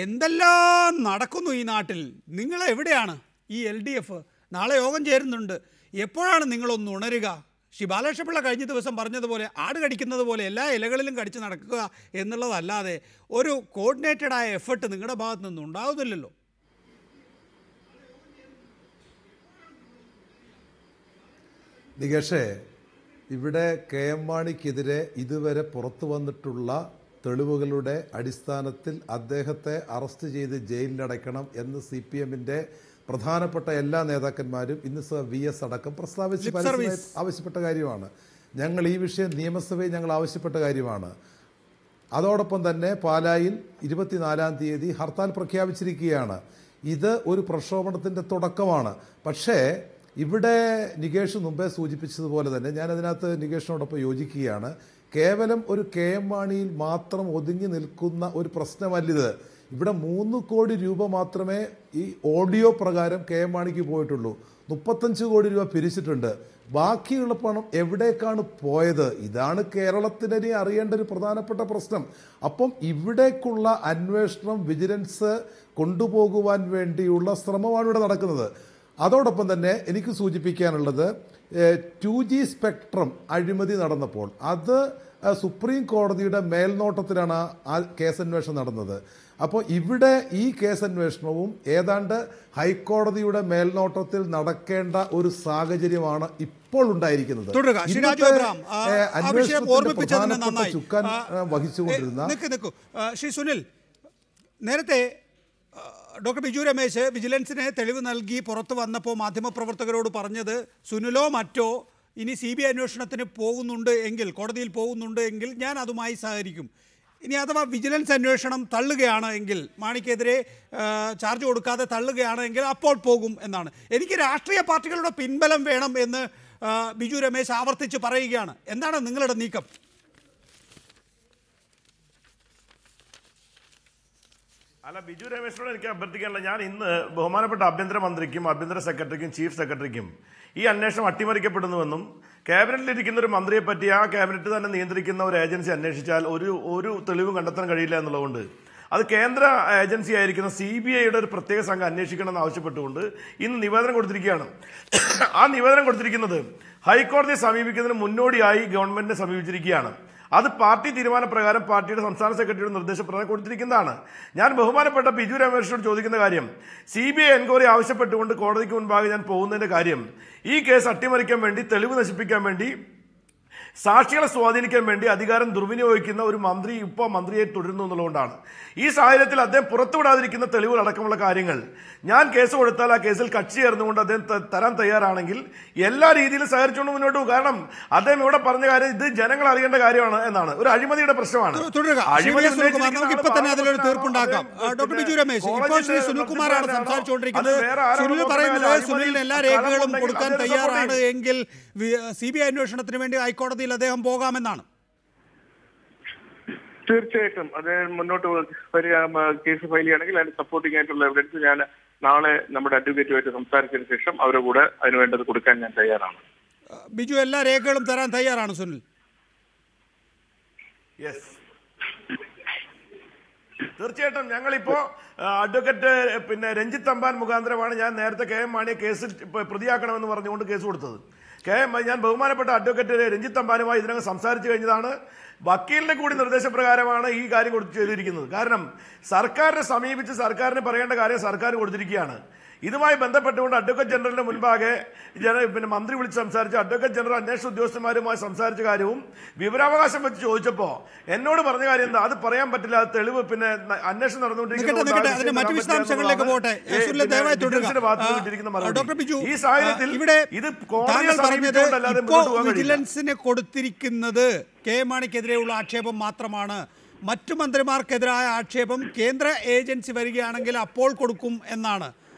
എന്തെല്ലാം നടക്കുന്നു ഈ നാട്ടിൽ? നിങ്ങൾ എവിടെയാണ്? ഈ LDF നാളെ യോഗം ചേരുന്നുണ്ട്. എപ്പോഴാണ് നിങ്ങളൊന്ന് ഉണരുക? ശ്രീ ബാലകൃഷ്ണപിള്ള കഴിഞ്ഞ ദിവസം പറഞ്ഞതുപോലെ ആട് കടിക്കുന്നത് പോലെ എല്ലാ ഇലകളിലും കടിച്ച് നടക്കുക എന്നുള്ളതല്ലാതെ ഒരു കോർഡിനേറ്റഡായ എഫേർട്ട് നിങ്ങളുടെ ഭാഗത്തു നിന്നും ഉണ്ടാകുന്നില്ലല്ലോ. നികേഷേ, ഇവിടെ KM മാണിക്കെതിരെ ഇതുവരെ പുറത്തു വന്നിട്ടുള്ള തെളിവുകളുടെ അടിസ്ഥാനത്തിൽ അദ്ദേഹത്തെ അറസ്റ്റ് ചെയ്ത് ജയിലിലടയ്ക്കണം എന്ന് CPM-ന്റെ പ്രധാനപ്പെട്ട എല്ലാ നേതാക്കന്മാരും ഇന്ന് VS അടക്കം പ്രസ്താവിച്ച് ആവശ്യപ്പെട്ട കാര്യമാണ്. ഞങ്ങൾ ഈ വിഷയം നിയമസഭയിൽ ഞങ്ങൾ ആവശ്യപ്പെട്ട കാര്യമാണ്. അതോടൊപ്പം തന്നെ പാലായിൽ 24-ാം തീയതി ഹർത്താൽ പ്രഖ്യാപിച്ചിരിക്കുകയാണ്. ഇത് ഒരു പ്രക്ഷോഭണത്തിൻ്റെ തുടക്കമാണ്. പക്ഷേ ഇവിടെ നികേഷ് മുമ്പേ സൂചിപ്പിച്ചതുപോലെ തന്നെ ഞാനതിനകത്ത് നികേഷിനോടൊപ്പം യോജിക്കുകയാണ്. കേവലം ഒരു KM മാണിയിൽ മാത്രം ഒതുങ്ങി നിൽക്കുന്ന ഒരു പ്രശ്നമല്ലിത്. ഇവിടെ 3 കോടി രൂപ മാത്രമേ ഈ ഓഡിയോ പ്രകാരം കെ എം മാണിക്ക് പോയിട്ടുള്ളൂ. 35 കോടി രൂപ പിരിച്ചിട്ടുണ്ട്. ബാക്കിയുള്ള പണം എവിടേക്കാണ് പോയത്? ഇതാണ് കേരളത്തിനെ അറിയേണ്ട ഒരു പ്രധാനപ്പെട്ട പ്രശ്നം. അപ്പം ഇവിടേക്കുള്ള അന്വേഷണം വിജിലൻസ് കൊണ്ടുപോകുവാൻ വേണ്ടിയുള്ള ശ്രമമാണ് ഇവിടെ നടക്കുന്നത്. അതോടൊപ്പം തന്നെ എനിക്ക് സൂചിപ്പിക്കാനുള്ളത് 2G സ്പെക്ട്രം അഴിമതി നടന്നപ്പോൾ അത് സുപ്രീം കോടതിയുടെ മേൽനോട്ടത്തിലാണ് ആ കേസന്വേഷണം നടന്നത്. അപ്പോൾ ഇവിടെ ഈ കേസന്വേഷണവും ഏതാണ്ട് ഹൈക്കോടതിയുടെ മേൽനോട്ടത്തിൽ നടക്കേണ്ട ഒരു സാഹചര്യമാണ് ഇപ്പോൾ ഉണ്ടായിരിക്കുന്നത്. ചുക്കാൻ വഹിച്ചുകൊണ്ടിരുന്ന ശ്രീ സുനിൽ, നേരത്തെ ഡോക്ടർ ബിജു രമേശ് വിജിലൻസിന് തെളിവ് നൽകി പുറത്തു വന്നപ്പോൾ മാധ്യമപ്രവർത്തകരോട് പറഞ്ഞത് സുനിലോ മറ്റോ ഇനി CBI അന്വേഷണത്തിന് പോകുന്നുണ്ട് എങ്കിൽ, കോടതിയിൽ പോകുന്നുണ്ട് എങ്കിൽ ഞാൻ അതുമായി സഹകരിക്കും. ഇനി അഥവാ വിജിലൻസ് അന്വേഷണം തള്ളുകയാണ് എങ്കിൽ, മാണിക്കെതിരെ ചാർജ് കൊടുക്കാതെ തള്ളുകയാണ് എങ്കിൽ അപ്പോൾ പോകും എന്നാണ്. എനിക്ക് രാഷ്ട്രീയ പാർട്ടികളുടെ പിൻബലം വേണം എന്ന് ബിജു രമേശ് ആവർത്തിച്ച് പറയുകയാണ്. എന്താണ് നിങ്ങളുടെ നീക്കം? അല്ല, ബിജു രമേശിനോട് എനിക്ക് അഭ്യർത്ഥിക്കാനുള്ള, ഞാൻ ഇന്ന് ബഹുമാനപ്പെട്ട ആഭ്യന്തരമന്ത്രിക്കും ആഭ്യന്തര സെക്രട്ടറിക്കും ചീഫ് സെക്രട്ടറിക്കും ഈ അന്വേഷണം അട്ടിമറിക്കപ്പെടുന്നുവെന്നും ക്യാബിനറ്റിലിരിക്കുന്ന ഒരു മന്ത്രിയെ പറ്റി ആ ക്യാബിനറ്റ് തന്നെ നിയന്ത്രിക്കുന്ന ഒരു ഏജൻസി അന്വേഷിച്ചാൽ ഒരു തെളിവും കണ്ടെത്താൻ കഴിയില്ല എന്നുള്ളതുകൊണ്ട് അത് കേന്ദ്ര ഏജൻസി ആയിരിക്കുന്ന CBIയുടെ ഒരു പ്രത്യേക സംഘം അന്വേഷിക്കണമെന്ന് ആവശ്യപ്പെട്ടുകൊണ്ട് ഇന്ന് നിവേദനം കൊടുത്തിരിക്കുകയാണ്. ആ നിവേദനം കൊടുത്തിരിക്കുന്നത് ഹൈക്കോടതിയെ സമീപിക്കുന്നതിന് മുന്നോടിയായി ഗവൺമെന്റിനെ സമീപിച്ചിരിക്കുകയാണ്. അത് പാർട്ടി തീരുമാനപ്രകാരം പാർട്ടിയുടെ സംസ്ഥാന സെക്രട്ടറിയുടെ നിർദ്ദേശപ്രകാരം കൊടുത്തിരിക്കുന്നതാണ്. ഞാൻ ബഹുമാനപ്പെട്ട ബിജു രമേശിനോട് ചോദിക്കുന്ന കാര്യം, CBI എൻക്വയറി ആവശ്യപ്പെട്ടുകൊണ്ട് കോടതിക്ക് മുൻപാകെ ഞാൻ പോകുന്നതിന്റെ കാര്യം, ഈ കേസ് അട്ടിമറിക്കാൻ വേണ്ടി, തെളിവ് നശിപ്പിക്കാൻ വേണ്ടി, സാക്ഷികളെ സ്വാധീനിക്കാൻ വേണ്ടി അധികാരം ദുർവിനിയോഗിക്കുന്ന ഒരു മന്ത്രി ഇപ്പോൾ മന്ത്രിയെ തുടരുന്നു എന്നുള്ളതുകൊണ്ടാണ്. ഈ സാഹചര്യത്തിൽ അദ്ദേഹം പുറത്തുവിടാതിരിക്കുന്ന തെളിവുകൾ അടക്കമുള്ള കാര്യങ്ങൾ ഞാൻ കേസ് കൊടുത്താൽ ആ കേസിൽ കക്ഷി ചേർന്നുകൊണ്ട് അദ്ദേഹം തരാൻ തയ്യാറാണെങ്കിൽ എല്ലാ രീതിയിലും സഹകരിച്ചുകൊണ്ട് മുന്നോട്ട് പോകും. കാരണം അദ്ദേഹം ഇവിടെ പറഞ്ഞ കാര്യം ഇത് ജനങ്ങൾ അറിയേണ്ട കാര്യമാണ് എന്നാണ്. ഒരു അഴിമതിയുടെ പ്രശ്നമാണ്. ഇപ്പൊ തന്നെ അതിലൊരു തീർപ്പുണ്ടാക്കാം. ഡോക്ടർ ബിജു രമേശ്, ഇപ്പോൾ ശ്രീ സുനിൽകുമാറാണ് സംസാരിച്ചുകൊണ്ടിരിക്കുന്നത്. സുനിൽ പറയുന്നത് സുനിലിന് എല്ലാ രേഖകളും കൊടുക്കാൻ തയ്യാറാണ് എങ്കിൽ CBI അന്വേഷണത്തിന് വേണ്ടി ഹൈക്കോടതിയിൽ അദ്ദേഹം പോകാമെന്നാണ്. തീർച്ചയായിട്ടും അദ്ദേഹം മുന്നോട്ട് വരിക, കേസ് ഫയൽ ചെയ്യുകയാണെങ്കിൽ അതിന് സപ്പോർട്ടിംഗ് ആയിട്ടുള്ള എവിഡൻസ് ഞാൻ നാളെ നമ്മുടെ അഡ്വക്കേറ്റുമായിട്ട് സംസാരിച്ചതിന് ശേഷം അവരുടെ കൂടെ അതിന് വേണ്ടത് കൊടുക്കാൻ ഞാൻ തയ്യാറാണ്. ബിജു എല്ലാ രേഖകളും തരാൻ തയ്യാറാണ് സുനിൽ? യെസ്, തീർച്ചയായിട്ടും. ഞങ്ങളിപ്പോ അഡ്വക്കേറ്റ് രഞ്ജിത്ത് തമ്പാൻ മുഖാന്തരമാണ് ഞാൻ നേരത്തെ KM മാണിയെ കേസിൽ പ്രതിയാക്കണമെന്ന് പറഞ്ഞുകൊണ്ട് കേസ് കൊടുത്തത്. ഞാൻ ബഹുമാനപ്പെട്ട അഡ്വക്കേറ്റ് രഞ്ജിത്ത് തമ്പാനുമായി ഇതിനകം സംസാരിച്ചു കഴിഞ്ഞതാണ്. വക്കീലിന്റെ കൂടി നിർദ്ദേശപ്രകാരമാണ് ഈ കാര്യം ചെയ്തിരിക്കുന്നത്. കാരണം സർക്കാരിനെ സമീപിച്ച് സർക്കാരിന് പറയേണ്ട കാര്യം സർക്കാർ കൊടുത്തിരിക്കുകയാണ്. ഇതുമായി ബന്ധപ്പെട്ടുകൊണ്ട് അഡ്വക്കേറ്റ് ജനറലിന്റെ മുൻപാകെ മന്ത്രി വിളിച്ച് സംസാരിച്ച അഡ്വക്കേറ്റ് ജനറൽ അന്വേഷണ ഉദ്യോഗസ്ഥന്മാരുമായി സംസാരിച്ച കാര്യവും വിവരാവകാശം വെച്ച് ചോദിച്ചപ്പോ എന്നോട് പറഞ്ഞ കാര്യം എന്താ, അത് പറയാൻ പറ്റില്ല, അത് തെളിവ് അന്വേഷണം നടന്നുകൊണ്ടിരിക്കുന്ന ഈ സാഹചര്യത്തിൽ ഇത് കോടതിയെ സമീപിച്ചുകൊണ്ടല്ലാതെ വിജിലൻസിന് കൊടുത്തിരിക്കുന്നത് KM മാണിക്കെതിരെയുള്ള ആക്ഷേപം മാത്രമാണ്. മറ്റു മന്ത്രിമാർക്കെതിരായ ആക്ഷേപം കേന്ദ്ര ഏജൻസി വരികയാണെങ്കിൽ അപ്പോൾ കൊടുക്കും എന്നാണ്.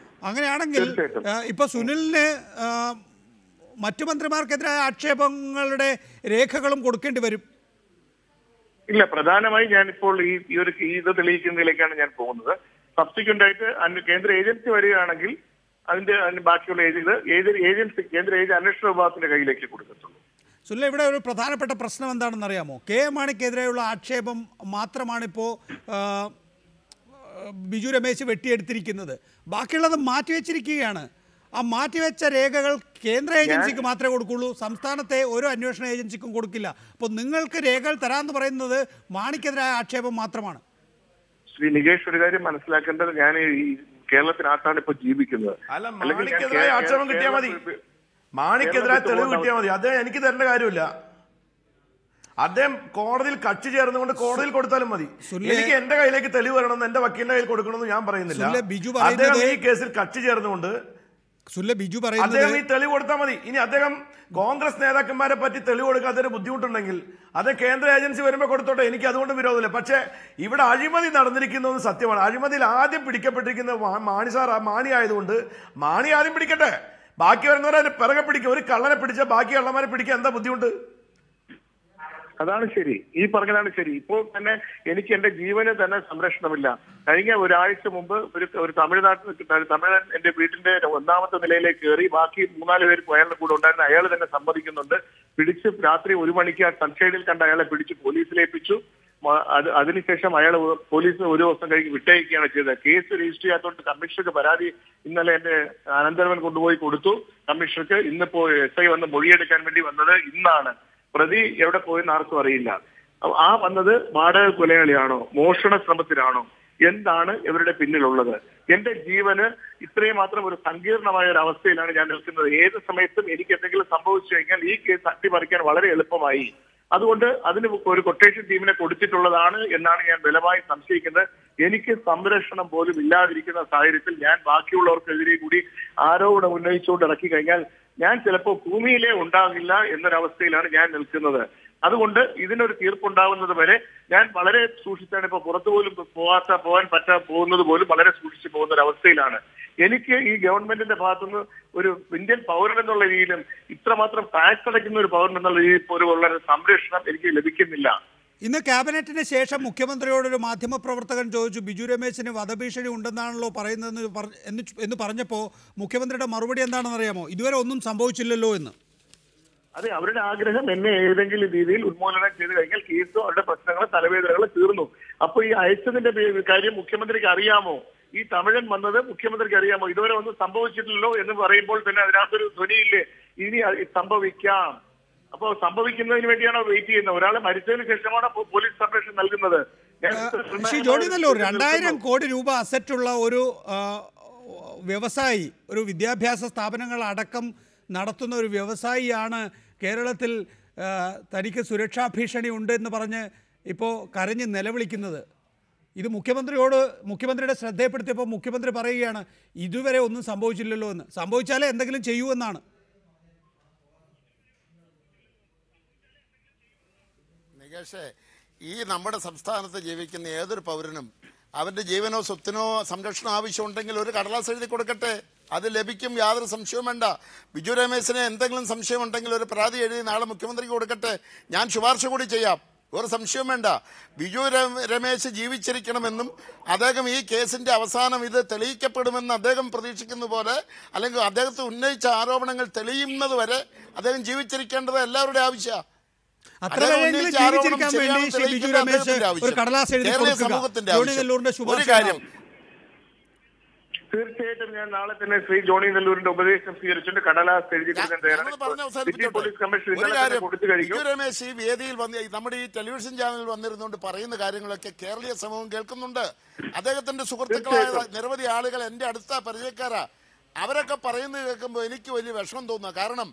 അങ്ങനെയാണെങ്കിൽ ഇപ്പൊ സുനിലിന് മറ്റു മന്ത്രിമാർക്കെതിരായ ആക്ഷേപങ്ങളുടെ രേഖകളും കൊടുക്കേണ്ടി വരും. ഇല്ല, പ്രധാനമായി ഞാനിപ്പോൾ ഇത് തെളിയിക്കുന്നതിലേക്കാണ് ഞാൻ പോകുന്നത്. സബ്സിക്വന്റ് ആയിട്ട് കേന്ദ്ര ഏജൻസി വരികയാണെങ്കിൽ അതിന്റെ ബാക്കിയുള്ള ഏജൻസി കേന്ദ്ര അന്വേഷണ വിഭാഗത്തിന്റെ കയ്യിലേക്ക് കൊടുക്കത്തുള്ളൂ. സുനിൽ, ഇവിടെ ഒരു പ്രധാനപ്പെട്ട പ്രശ്നം എന്താണെന്ന് അറിയാമോ? KM മാണിക്കെതിരെയുള്ള ആക്ഷേപം മാത്രമാണിപ്പോൾ ബിജു രമേശ് വെട്ടിയെടുത്തിരിക്കുന്നത്. ബാക്കിയുള്ളത് മാറ്റിവെച്ചിരിക്കുകയാണ്. ആ മാറ്റിവെച്ച രേഖകൾ കേന്ദ്ര ഏജൻസിക്ക് മാത്രമേ കൊടുക്കുള്ളൂ, സംസ്ഥാനത്തെ ഒരു അന്വേഷണ ഏജൻസിക്കും കൊടുക്കില്ല. അപ്പോൾ നിങ്ങൾക്ക് രേഖകൾ തരാമെന്ന് പറയുന്നത് മാണിക്കെതിരായ ആക്ഷേപം മാത്രമാണ്. ശ്രീ നികേഷ്, ഒരു കാര്യം മനസ്സിലാക്കേണ്ടത്, ഞാൻ ഈ കേരളത്തിനകത്താണ് ഇപ്പൊ ജീവിക്കുന്നത്. മാണിക്കെതിരായ ആക്ഷേപം കിട്ടിയാൽ മതി, മാണിക്കെതിരായ തെളിവ് കിട്ടിയാൽ മതി. അദ്ദേഹം എനിക്ക് തരേണ്ട കാര്യമില്ല. അദ്ദേഹം കോടതിയിൽ കക്ഷി ചേർന്നുകൊണ്ട് കോടതിയിൽ കൊടുത്താലും മതി. എനിക്ക് എന്റെ കയ്യിലേക്ക് തെളിവ് വരണമെന്ന് എന്റെ വക്കീലിന്റെ കയ്യിൽ കൊടുക്കണമെന്ന് ഞാൻ പറയുന്നില്ല. അദ്ദേഹം ഈ കേസിൽ കക്ഷി ചേർന്നുകൊണ്ട് അദ്ദേഹം ഈ തെളിവ് കൊടുത്താൽ മതി. ഇനി അദ്ദേഹം കോൺഗ്രസ് നേതാക്കന്മാരെ പറ്റി തെളിവ് കൊടുക്കാത്തൊരു ബുദ്ധിമുട്ടുണ്ടെങ്കിൽ അത് കേന്ദ്ര ഏജൻസി വരുമ്പോൾ കൊടുത്തോട്ടെ, എനിക്ക് അതുകൊണ്ട് വിരോധമില്ല. പക്ഷേ ഇവിടെ അഴിമതി നടന്നിരിക്കുന്നത് സത്യമാണ്. അഴിമതിയിൽ ആദ്യം പിടിക്കപ്പെട്ടിരിക്കുന്ന മാണി ആയതുകൊണ്ട് മാണി ആദ്യം പിടിക്കട്ടെ, ബാക്കി വരുന്നവരെ പിറകെ പിടിക്കും. ഒരു കള്ളനെ പിടിച്ചാൽ ബാക്കി കള്ളന്മാരെ പിടിക്കാൻ എന്താ ബുദ്ധിമുട്ട്? അതാണ് ശരി, ഈ പറഞ്ഞതാണ് ശരി. ഇപ്പോൾ തന്നെ എനിക്ക് എന്റെ ജീവന് തന്നെ സംരക്ഷണമില്ല. കഴിഞ്ഞ ഒരാഴ്ച മുമ്പ് ഒരു തമിഴൻ എന്റെ വീട്ടിന്റെ 1ാമത്തെ നിലയിലേക്ക് കയറി. ബാക്കി 3-4 പേര് അയാളുടെ കൂടെ ഉണ്ടായിരുന്ന അയാൾ തന്നെ സമ്മതിക്കുന്നുണ്ട്. പിടിച്ച് രാത്രി 1 മണിക്ക് ആ സൺഷൈഡിൽ കണ്ട അയാളെ പിടിച്ച് പോലീസിലേൽപ്പിച്ചു. അതിനുശേഷം അയാൾ പോലീസ് 1 ദിവസം കഴിഞ്ഞ് വിട്ടയക്കുകയാണ് ചെയ്തത്. കേസ് രജിസ്റ്റർ ചെയ്യാത്തതുകൊണ്ട് കമ്മീഷണർക്ക് പരാതി ഇന്നലെ എന്റെ അനന്തരവൻ കൊണ്ടുപോയി കൊടുത്തു കമ്മീഷണർക്ക്. ഇന്നിപ്പോ SI വന്ന് മൊഴിയെടുക്കാൻ വേണ്ടി വന്നത് ഇന്നാണ്. പ്രതി എവിടെ പോയെന്ന് ആർക്കും അറിയില്ല. ആ വന്നത് വാടക കൊലയാളിയാണോ, മോഷണ ശ്രമത്തിലാണോ, എന്താണ് ഇവരുടെ പിന്നിലുള്ളത്? എന്റെ ജീവന് ഇത്രയും മാത്രം ഒരു സങ്കീർണമായ ഒരു അവസ്ഥയിലാണ് ഞാൻ നിൽക്കുന്നത്. ഏത് സമയത്തും എനിക്ക് എന്തെങ്കിലും സംഭവിച്ചു കഴിഞ്ഞാൽ ഈ കേസ് അട്ടിമറിക്കാൻ വളരെ എളുപ്പമായി. അതുകൊണ്ട് അതിന് ഒരു കൊട്ടേഷൻ ടീമിനെ കൊടുത്തിട്ടുള്ളതാണ് എന്നാണ് ഞാൻ ബലമായി സംശയിക്കുന്നത്. എനിക്ക് സംരക്ഷണം പോലും ഇല്ലാതിരിക്കുന്ന സാഹചര്യത്തിൽ ഞാൻ ബാക്കിയുള്ളവർക്കെതിരെ കൂടി ആരോപണം ഉന്നയിച്ചുകൊണ്ട് ഇറക്കി കഴിഞ്ഞാൽ ഞാൻ ചിലപ്പോൾ ഭൂമിയിലേ ഉണ്ടാകില്ല എന്നൊരവസ്ഥയിലാണ് ഞാൻ നിൽക്കുന്നത്. അതുകൊണ്ട് ഇതിനൊരു തീർപ്പുണ്ടാവുന്നത് വരെ ഞാൻ വളരെ സൂക്ഷിച്ചാണ്. ഇപ്പൊ പുറത്തു പോലും പോകുന്നത് പോലും വളരെ സൂക്ഷിച്ചു പോകുന്ന ഒരു അവസ്ഥയിലാണ്. എനിക്ക് ഈ ഗവൺമെന്റിന്റെ ഭാഗത്തുനിന്ന് ഒരു ഇന്ത്യൻ പൗരൻ എന്നുള്ള രീതിയിലും ഇത്രമാത്രം ടാക്സ് അടയ്ക്കുന്ന ഒരു പൗരൻ എന്നുള്ള രീതിയിൽ പോലുള്ള സംരക്ഷണം എനിക്ക് ലഭിക്കുന്നില്ല. ഇന്ന് ക്യാബിനറ്റിന് ശേഷം മുഖ്യമന്ത്രിയോടൊരു മാധ്യമപ്രവർത്തകൻ ചോദിച്ചു, ബിജു രമേശിന് വധഭീഷണി ഉണ്ടെന്നാണല്ലോ പറയുന്നതെന്ന് എന്ന് പറഞ്ഞപ്പോൾ മുഖ്യമന്ത്രിയുടെ മറുപടി എന്താണെന്ന് അറിയാമോ? ഇതുവരെ ഒന്നും സംഭവിച്ചില്ലല്ലോ എന്ന്. അതെ, അവരുടെ ആഗ്രഹം എന്നെ ഏതെങ്കിലും രീതിയിൽ ഉന്മൂലനം ചെയ്ത് കഴിഞ്ഞാൽ കേസോ അവരുടെ പ്രശ്നങ്ങളോ തലവേദനകളോ തീർന്നു. അപ്പൊ ഈ അയച്ചതിന്റെ കാര്യം മുഖ്യമന്ത്രിക്ക് അറിയാമോ? ഈ തമിഴൻ വന്നത് മുഖ്യമന്ത്രിക്ക് അറിയാമോ? ഇതുവരെ ഒന്നും സംഭവിച്ചിട്ടില്ലല്ലോ എന്ന് പറയുമ്പോൾ തന്നെ അതിനകത്തൊരു ധ്വനിയില്ലേ, ഇനി സംഭവിക്കാം. അപ്പൊ സംഭവിക്കുന്നതിന് വേണ്ടിയാണോ വെയിറ്റ് ചെയ്യുന്നത്? ഒരാളെ മരിച്ചതിന് ശേഷമാണ് പോലീസ് സംരക്ഷണം നൽകുന്നത്. ശ്രീ ജോണി നെല്ലൂർ, 2000 കോടി രൂപ അസറ്റുള്ള ഒരു വ്യവസായി, ഒരു വിദ്യാഭ്യാസ സ്ഥാപനങ്ങൾ അടക്കം നടത്തുന്ന ഒരു വ്യവസായിയാണ് കേരളത്തിൽ തനിക്ക് സുരക്ഷാ ഭീഷണി ഉണ്ട് എന്ന് പറഞ്ഞ് ഇപ്പോൾ കരഞ്ഞ് നിലവിളിക്കുന്നത്. ഇത് മുഖ്യമന്ത്രിയുടെ ശ്രദ്ധയപ്പെടുത്തിയപ്പോൾ മുഖ്യമന്ത്രി പറയുകയാണ് ഇതുവരെ ഒന്നും സംഭവിച്ചില്ലല്ലോ എന്ന്. സംഭവിച്ചാലേ എന്തെങ്കിലും ചെയ്യൂ എന്നാണ്. നികേഷേ, ഈ നമ്മുടെ സംസ്ഥാനത്ത് ജീവിക്കുന്ന ഏതൊരു പൗരനും അവന്റെ ജീവനോ സ്വത്തിനോ സംരക്ഷണം ആവശ്യമുണ്ടെങ്കിൽ ഒരു കടലാസ് എഴുതി കൊടുക്കട്ടെ, അത് ലഭിക്കും, യാതൊരു സംശയവും വേണ്ട. ബിജു രമേശിന് എന്തെങ്കിലും സംശയമുണ്ടെങ്കിൽ ഒരു പരാതി എഴുതി നാളെ മുഖ്യമന്ത്രിക്ക് കൊടുക്കട്ടെ, ഞാൻ ശുപാർശ കൂടി ചെയ്യാം, ഒരു സംശയവും വേണ്ട. ബിജു രമേശ് ജീവിച്ചിരിക്കണമെന്നും അദ്ദേഹം ഈ കേസിന്റെ അവസാനം ഇത് തെളിയിക്കപ്പെടുമെന്ന് അദ്ദേഹം പ്രതീക്ഷിക്കുന്ന പോലെ, അല്ലെങ്കിൽ അദ്ദേഹത്തെ ഉന്നയിച്ച ആരോപണങ്ങൾ തെളിയുന്നത് വരെ അദ്ദേഹം ജീവിച്ചിരിക്കേണ്ടത് എല്ലാവരുടെയും ആവശ്യമാണ്. തീർച്ചയായിട്ടും ഞാൻ നാളെ തന്നെ ശ്രീ ജോണി നെല്ലൂരിന്റെ ഉപദേശം സ്വീകരിച്ചിട്ട് കടലാസ് എഴുതി രമേശ് ഈ വേദിയിൽ വന്ന് നമ്മുടെ ഈ ടെലിവിഷൻ ചാനലിൽ വന്നിരുന്നുകൊണ്ട് പറയുന്ന കാര്യങ്ങളൊക്കെ കേരളീയ സമൂഹം കേൾക്കുന്നുണ്ട്. അദ്ദേഹത്തിന്റെ സുഹൃത്തുക്കളായ നിരവധി ആളുകൾ എന്റെ അടുത്ത പരിചയക്കാരാ, അവരൊക്കെ പറയുന്നത് കേൾക്കുമ്പോൾ എനിക്ക് വലിയ വിഷമം തോന്നുക. കാരണം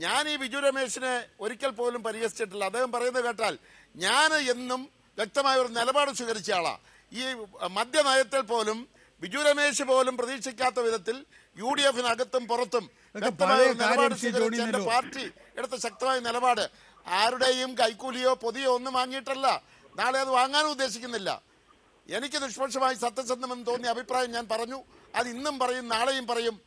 ഞാൻ ഈ ബിജു രമേശിനെ ഒരിക്കൽ പോലും പരിഹസിച്ചിട്ടില്ല. അദ്ദേഹം പറയുന്നത് കേട്ടാൽ ഞാൻ എന്നും വ്യക്തമായ ഒരു നിലപാട് സ്വീകരിച്ച ആളാ. ഈ മദ്യനയത്തിൽ പോലും ബിജു രമേശ് പോലും പ്രതീക്ഷിക്കാത്ത വിധത്തിൽ UDF-നകത്തും പുറത്തും വ്യക്തമായ നിലപാട് സ്വീകരിച്ച എന്റെ പാർട്ടി എടുത്ത ശക്തമായ നിലപാട് ആരുടെയും കൈക്കൂലിയോ പൊതിയോ ഒന്നും വാങ്ങിയിട്ടല്ല, നാളെ അത് വാങ്ങാനും ഉദ്ദേശിക്കുന്നില്ല. എനിക്ക് നിഷ്പക്ഷമായി സത്യസന്ധമെന്ന് തോന്നിയ അഭിപ്രായം ഞാൻ പറഞ്ഞു, അത് ഇന്നും പറയും, നാളെയും പറയും.